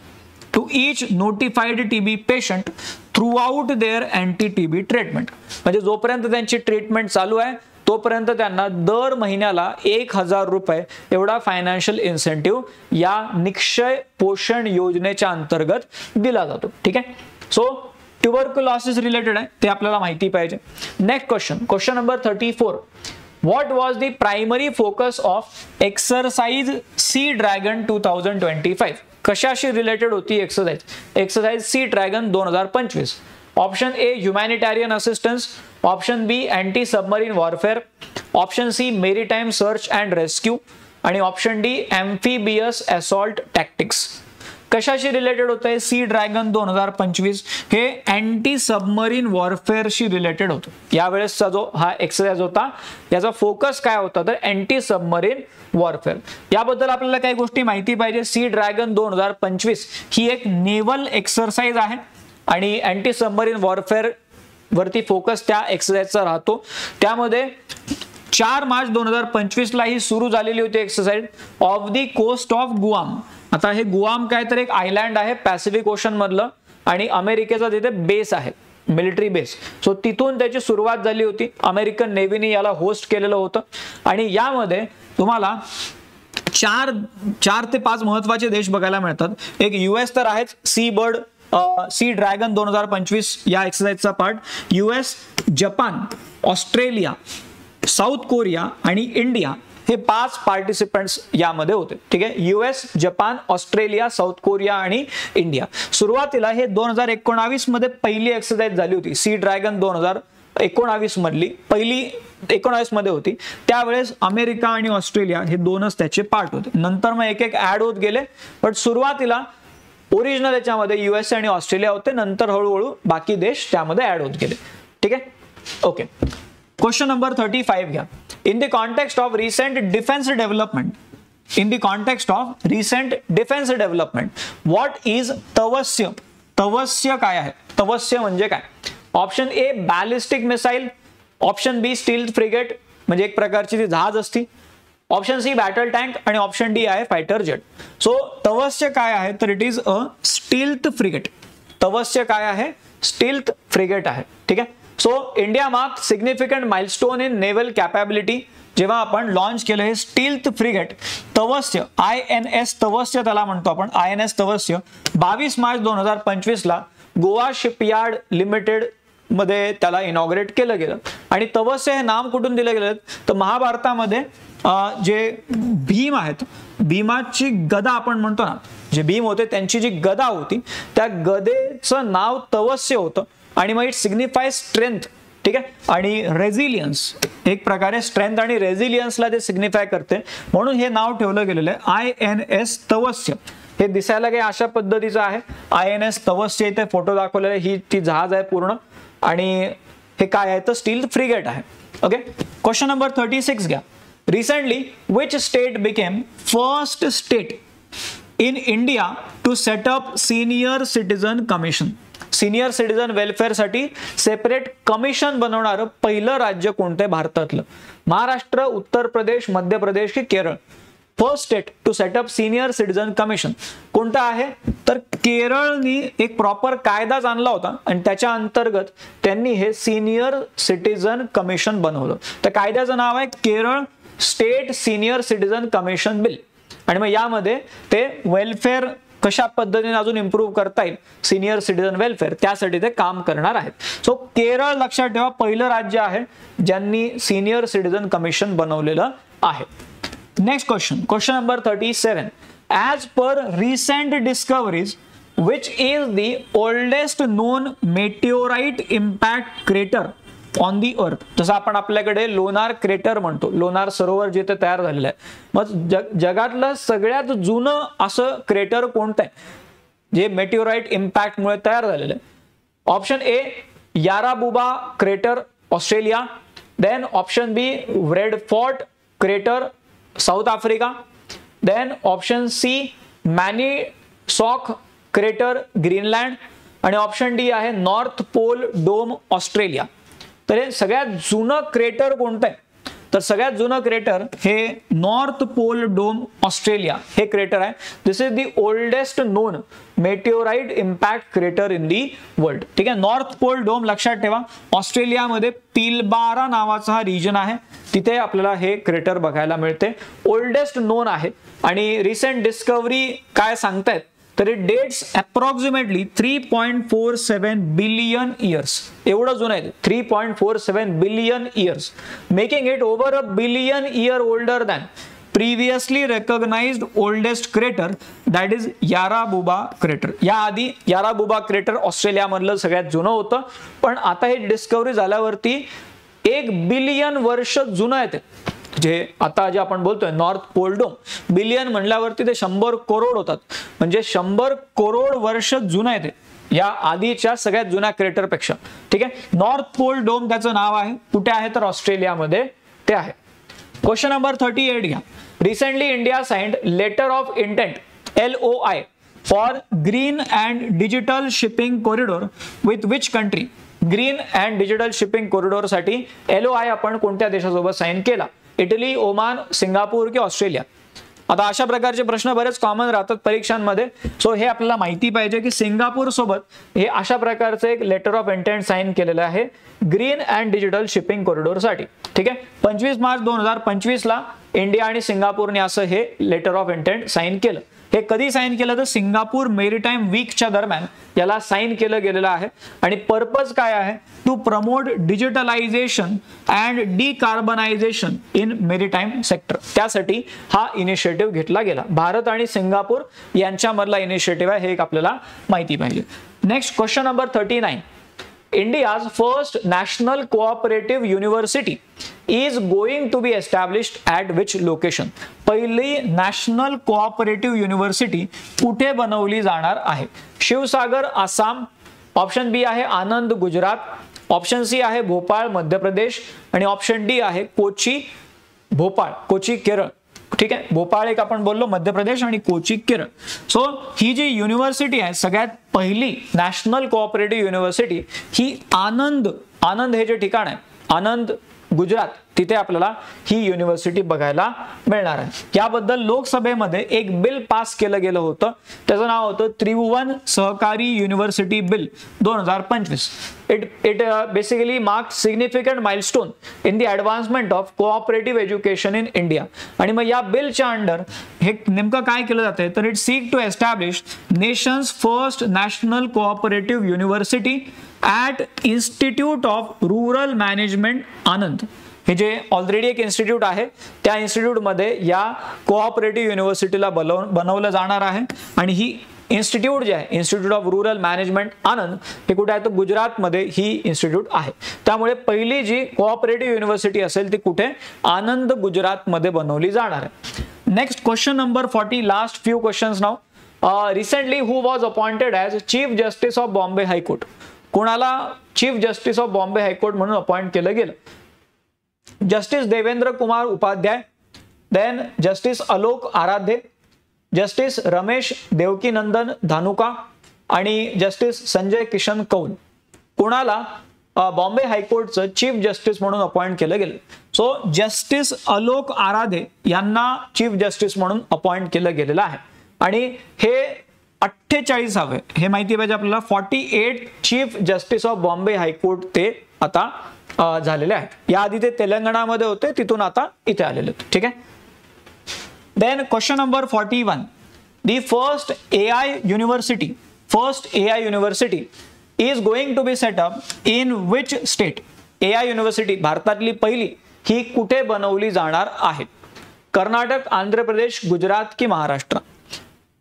[SPEAKER 1] to each notified TB patient throughout their anti TB treatment. म्हणजे जोपर्यंत त्यांची ट्रीटमेंट चालू आहे तोपर्यंत त्यांना दर महिन्याला ₹1000 एवढा फायनान्शियल इन्सेंटिव्ह या निक्षय पोषण योजनेच्या अंतर्गत दिला जातो. ठीक आहे, सो ट्युबरक्युलोसिस रिलेटेड आहे ते आपल्याला माहिती पाहिजे. Next question number 34. What was the primary focus of exercise Sea dragon 2025? कशाशी रिलेटेड होती exercise Sea dragon 2025? Option A, humanitarian assistance. Option B, anti submarine warfare. Option C, maritime search and rescue. आणि option D, amphibious assault tactics. कशाशी रिलेटेड होत आहे सी ड्रॅगन 2025? हे अँटी सबमरीन वॉरफेअरशी रिलेटेड होतं. यावेळेसचा जो हा एक्सरसाइज होता याचा फोकस काय होता तर अँटी सबमरीन वॉरफेअर. याबद्दल आपल्याला काही गोष्टी माहिती पाहिजे. सी ड्रॅगन 2025 ही एक नेव्हल एक्सरसाइज आहे आणि अँटी सबमरीन वॉरफेअर वरती फोकस त्या एक्सरसाइजचा राहतो. त्यामध्ये 4 मार्च 2025 ला ही सुरू झालेली होती exercise off the coast of Guam. आता हे गुआम काय तर एक आयलँड आहे पॅसिफिक ओशन मधलं आणि अमेरिकेचा तिथे बेस आहे, मिलिटरी बेस. सो तिथून त्याची सुरुवात झाली होती. अमेरिकन नेव्हीने याला होस्ट केलेलं होतं. आणि यामध्ये तुम्हाला 4 ते 5 महत्वाचे देश बघायला मिळतात. एक US तर आहेच, सी ड्रॅगन 2025 या एक्सरसाइजचा part. US, Japan, Australia, South Korea आणि इंडिया हे 5 पार्टिसिपेंट्स यामध्ये होते. ठीक आहे, US, Japan, Australia, South Korea आणि इंडिया. सुरुवातीला हे 2019 मध्ये पहिली एक्सरसाइज झाली होती. सी ड्रॅगन 2019 मधली पहिली 19 मध्ये होती. त्यावेळेस अमेरिका आणि ऑस्ट्रेलिया हे 2च त्याचे पार्ट होते. नंतर मग एक ऍड होत गेले, पण सुरुवातीला ओरिजिनल याच्यामध्ये US आणि ऑस्ट्रेलिया होते. नंतर हळूहळू बाकी देश त्यामध्ये ऍड होत गेले. ठीक आहे, ओके. क्वेश्चन नंबर 35 घ्या. In the context of recent defense development, what is तवस्य? तवस्य काय आहे? तवस्य म्हणजे काय? Option A, ballistic missile. Option B, stealth frigate म्हणजे एक प्रकारची ती जहाज असती. Option C, battle tank. आणि ऑप्शन डी आहे फायटर जेट. सो तवस्य काय आहे तर it is a stealth frigate. Tavasya काय आहे? स्टील्थ फ्रिगेट आहे. ठीक आहे. So India mark significant milestone in naval capability जेव्हा आपण लॉन्च केलं हे stealth frigate Tavasya, INS Tavasya त्याला म्हणतो आपण, INS तवस्य 22 मार्च 2025 ला गोवा शिपयार्ड लिमिटेड मध्ये त्याला इनॉग्रेट केलं गेलं. आणि तवस्य हे नाम कुठून दिलं गेलं तर महाभारतामध्ये जे भीम आहेत, भीमाची गदा आपण म्हणतो ना, जे भीम होते त्यांची जी गदा होती त्या गदेचं नाव तवस्य होतं. आणि मग इट सिग्निफाय स्ट्रेंथ. ठीक आहे, आणि रेझिलियन्स, एक प्रकारे स्ट्रेंथ आणि रेझिलियन्सला ते सिग्निफाय करते म्हणून हे नाव ठेवलं गेलेलं आहे INS तवस्य. हे दिसायला काही अशा पद्धतीचं आहे. INS तवसचे इथे फोटो दाखवलेले, ही ती जहाज आहे पूर्ण, आणि हे काय आहे तर स्टील फ्रिगेट आहे. ओके, क्वेश्चन नंबर 36 घ्या. Recently which state became first state in India to set up senior citizen commission. Senior citizen welfare साठी सेपरेट कमिशन बनवणारं पहिलं राज्य कोणतं भारतातलं? महाराष्ट्र, उत्तर प्रदेश, मध्य प्रदेश की Kerala? First state to set up senior citizen commission कोणतं आहे तर केरळनी एक प्रॉपर कायदाच आणला होता आणि त्याच्या अंतर्गत त्यांनी हे सिनियर सिटीजन कमिशन बनवलं. त्या कायद्याचं नाव आहे Kerala state senior citizen commission bill. आणि मग यामध्ये ते वेलफेअर कशा पद्धतीने अजून इम्प्रूव्ह करता येईल, सिनियर सिटीजन वेलफेअर, त्यासाठी ते काम करणार आहेत. सो केरळ लक्षात ठेवा, पहिलं राज्य आहे ज्यांनी सिनियर सिटीजन कमिशन बनवलेलं आहे. Next question, question number 37. As per recent discoveries, which is the oldest known meteorite impact crater on the earth? जसं आपण आपल्याकडे लोणार क्रेटर म्हणतो, लोणार सरोवर जिथे तयार झालेलं आहे. मग जगातलं सगळ्यात जुनं असं क्रेटर कोणतं आहे जे मेटिओराइट इम्पॅक्ट मुळे तयार झालेलं आहे? Option A Yarrabubba crater Australia, then option B Red Fort crater South Africa, then option C Maniitsoq crater Greenland, आणि ऑप्शन डी आहे नॉर्थ पोल डोम ऑस्ट्रेलिया. तर हे सगळ्यात जुनं क्रेटर कोणतं आहे तर सगळ्यात जुनं क्रेटर हे नॉर्थ पोल डोम ऑस्ट्रेलिया हे क्रेटर आहे. This is the oldest known meteorite impact crater in the world. ठीक आहे, नॉर्थ पोल डोम लक्षात ठेवा, ऑस्ट्रेलियामध्ये पिलबारा नावाचा हा रिजन आहे, तिथे आपल्याला हे क्रेटर बघायला मिळते. ओल्डेस्ट नोन आहे आणि रिसेंट डिस्कव्हरी काय सांगतायत तर it dates approximately 3.47 billion years. एवढं जुनं आहे, 3.47 billion years, making it over a billion year older than previously recognised oldest crater that is Yarrabubba crater. याआधी याराबुबा क्रेटर ऑस्ट्रेलियामधलं सगळ्यात जुनं होतं, पण आता हे डिस्कव्हरी झाल्यावरती 1 बिलियन वर्ष जुनं आहे ते. जे आता जे आपण बोलतोय नॉर्थ पोल डोम, बिलियन म्हणल्यावरती ते 100 करोड होतात, म्हणजे 100 करोड वर्ष जुनं आहे ते या आधीच्या सगळ्यात जुन्या क्रेटर पेक्षा. ठीक आहे, नॉर्थ पोल डोम त्याचं नाव आहे. कुठे आहे तर ऑस्ट्रेलियामध्ये ते आहे. क्वेश्चन नंबर 38 घ्या. Recently India signed letter of intent LOI for green and digital shipping corridor with which country? Green and digital shipping corridor साठी LOI आपण कोणत्या देशासोबत साइन केला? इटली, ओमान, सिंगापूर की ऑस्ट्रेलिया? आता अशा प्रकारचे प्रश्न बरेच कॉमन राहतात परीक्षांमध्ये. सो हे आपल्याला माहिती पाहिजे की सिंगापूर सोबत हे अशा प्रकारचं एक लेटर ऑफ इंटेंट साइन केलेलं आहे green and digital shipping corridor साठी. ठीक आहे, 25 मार्च 2025 ला इंडिया आणि सिंगापूरने असं हे लेटर ऑफ इंटेंट साइन केलं. हे कधी साइन केलं तर सिंगापूर मेरीटाईम वीकच्या दरम्यान याला साइन केलं गेलेलं आहे. आणि पर्पज काय आहे? To promote digitalization and decarbonization in maritime sector. त्यासाठी हा इनिशिएटिव्ह घेतला गेला. भारत आणि सिंगापूर यांच्यामधला इनिशिएटिव्ह आहे, हे एक आपल्याला माहिती पाहिजे. Next question number 39. India's first national cooperative university is going to be established at which location? पहिली नॅशनल कोऑपरेटिव्ह युनिव्हर्सिटी कुठे बनवली जाणार आहे? शिवसागर आसाम, ऑप्शन बी आहे आनंद गुजरात, ऑप्शन सी आहे भोपाळ मध्य प्रदेश, आणि ऑप्शन डी आहे कोची भोपाळ कोची केरळ. ठीक आहे, भोपाळ एक आपण बोललो मध्य प्रदेश आणि कोची केरळ. सो ही जी युनिव्हर्सिटी आहे सगळ्यात पहिली नॅशनल कोऑपरेटिव्ह युनिव्हर्सिटी ही आनंद हे जे ठिकाण आहे आनंद गुजरात, तिथे आपल्याला ही युनिव्हर्सिटी बघायला मिळणार आहे. याबद्दल लोकसभेमध्ये एक बिल पास केलं गेलं होतं, त्याचं नाव होतं त्रिभुवन सहकारी university bill 2025. It basically marked significant milestone in the advancement of cooperative education in India. आणि मग या बिलच्या अंडर हे नेमकं काय केलं जातंय तर it seek to establish nation's first national cooperative university at institute of rural management Anand. हे जे ऑलरेडी एक इन्स्टिट्यूट आहे त्या इन्स्टिट्यूटमध्ये या कोऑपरेटिव्ह युनिव्हर्सिटीला बनवलं जाणार आहे. आणि ही इन्स्टिट्यूट जे आहे institute of rural management Anand हे कुठे आहे तर गुजरातमध्ये ही इन्स्टिट्यूट आहे. त्यामुळे पहिली जी कोऑपरेटिव्ह युनिव्हर्सिटी असेल ती कुठे आनंद गुजरातमध्ये बनवली जाणार आहे. Next question number 40, last few questions now. Recently who was appointed as chief justice of Bombay high court? कोणाला chief justice of Bombay high court म्हणून अपॉइंट केलं गेलं? Justice Devendra Kumar Upadhyay, then justice Alok Aradhya, justice Ramesh Devkinandan Dhanuka आणि जस्टिस संजय किशन कौल. कोणाला बॉम्बे हायकोर्टचं चीफ जस्टिस म्हणून अपॉइंट केलं गेलं? सो जस्टिस आलोक आराधे यांना चीफ जस्टिस म्हणून अपॉइंट केलं गेलेलं आहे. आणि हे 48वे, हे माहिती पाहिजे आपल्याला, 48 chief justice of Bombay high court ते आता झालेले आहेत. याआधी ते तेलंगणामध्ये होते, तिथून आता इथे आलेले आहेत. ठीक आहे. Then question number 41. The first AI university is going to be set up in which state? AI university भारतातली पहिली ही कुठे बनवली जाणार आहे? कर्नाटक, आंध्र प्रदेश, गुजरात की महाराष्ट्र?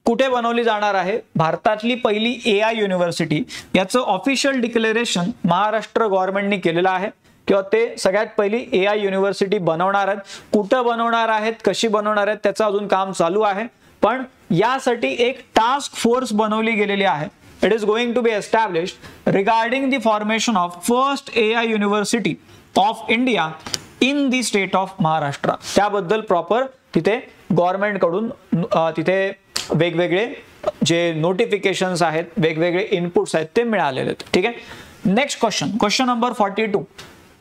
[SPEAKER 1] कुठे बनवली जाणार आहे भारतातली पहिली AI युनिव्हर्सिटी? याचं ऑफिशियल डिक्लेरेशन महाराष्ट्र गव्हर्नमेंटने केलेलं आहे किंवा ते सगळ्यात पहिली AI युनिव्हर्सिटी बनवणार आहेत. कुठं बनवणार आहेत, कशी बनवणार आहेत, त्याचं अजून काम चालू आहे. पण यासाठी एक टास्क फोर्स बनवली गेलेली आहे. It is going to be established regarding the formation of first AI University of India in the state of Maharashtra. त्याबद्दल प्रॉपर तिथे गव्हर्नमेंट कडून तिथे वेगवेगळे जे नोटिफिकेशन्स आहेत, वेगवेगळे इनपुट्स आहेत ते मिळालेले आहेत. ठीक आहे. Next question number 42.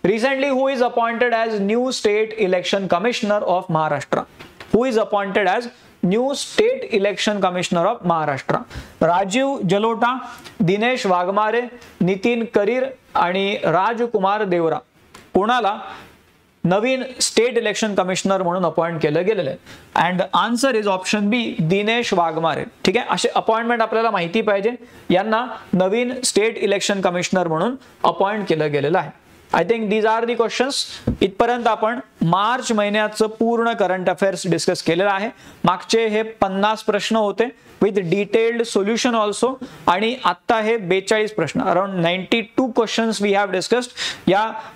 [SPEAKER 1] Recently who is appointed as new state election commissioner of Maharashtra? Who is appointed as new state election commissioner of Maharashtra? Rajiv Jalota, Dinesh Waghmare, Nitin Karir आणि राजकुमार देवरा. कोणाला नवीन स्टेट इलेक्शन कमिशनर म्हणून अपॉइंट केलं गेलेलं आहे? And answer is option B, Dinesh Waghmare. ठीक आहे. असे अपॉइंटमेंट आपल्याला माहिती पाहिजे. यांना नवीन स्टेट इलेक्शन कमिशनर म्हणून अपॉइंट केलं गेलेलं आहे. I think these are the questions. इथपर्यंत आपण मार्च महिन्याचं पूर्ण करंट अफेअर्स डिस्कस केलेलं आहे. मागचे हे 50 प्रश्न होते विथ डिटेल्ड सोल्युशन ऑल्सो, आणि आता हे 42 प्रश्न, around 92 questions we have discussed.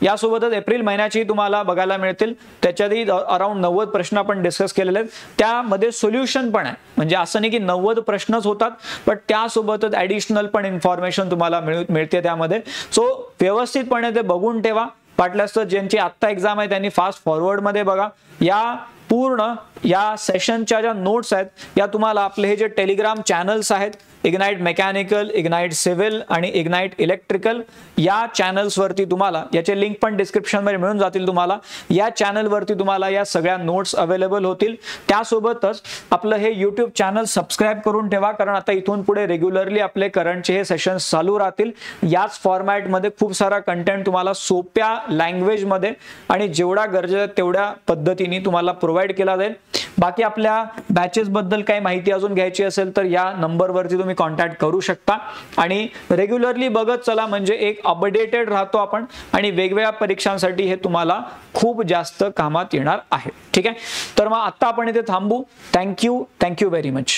[SPEAKER 1] यासोबतच एप्रिल महिन्याची तुम्हाला बघायला मिळतील. त्याच्यातही अराउंड 90 प्रश्न आपण डिस्कस केलेले आहेत. त्यामध्ये सोल्युशन पण आहे. म्हणजे असं नाही की 90 प्रश्नच होतात, पण त्यासोबतच ॲडिशनल पण इन्फॉर्मेशन तुम्हाला मिळते त्यामध्ये. सो व्यवस्थितपणे ते बघून ठेवा. वाटल्यास तर ज्यांची आत्ता एक्झाम आहे त्यांनी फास्ट फॉरवर्ड मध्ये बघा. या पूर्ण या सेशनच्या ज्या नोट्स आहेत या तुम्हाला आपले हे जे टेलिग्राम चॅनल्स आहेत, इग्नाइट मेकॅनिकल, इग्नाइट सिव्हिल आणि इग्नाइट इलेक्ट्रिकल, या चॅनल्स वरती तुम्हाला, याचे लिंक पण डिस्क्रिप्शन मध्ये मिळून जातील तुम्हाला. या चॅनल वरती तुम्हाला या सगळ्या नोट्स अवेलेबल होतील. त्यासोबतच आपलं हे YouTube चॅनल सबस्क्राइब करून ठेवा, कारण आता इथून पुढे रेग्युलरली आपले करंटचे हे सेशन्स चालू राहतील. याच फॉर्मॅटमध्ये खूप सारा कंटेंट तुम्हाला सोप्या लँग्वेज मध्ये आणि जेवढा गरजेचं तेवढ्या पद्धतीने तुम्हाला प्रोव्हाइड केला जाईल. बाकी आपल्या बॅचेस बद्दल काही माहिती अजून घ्यायची असेल तर या नंबरवरती तुम्ही कॉन्टॅक्ट करू शकता. आणि रेग्युलरली बघत चला, म्हणजे एक अपडेटेड राहतो आपण आणि वेगवेगळ्या परीक्षांसाठी हे तुम्हाला खूप जास्त कामात येणार आहे. ठीक आहे. तर मग आता आपण इथे थांबू. Thank you very much.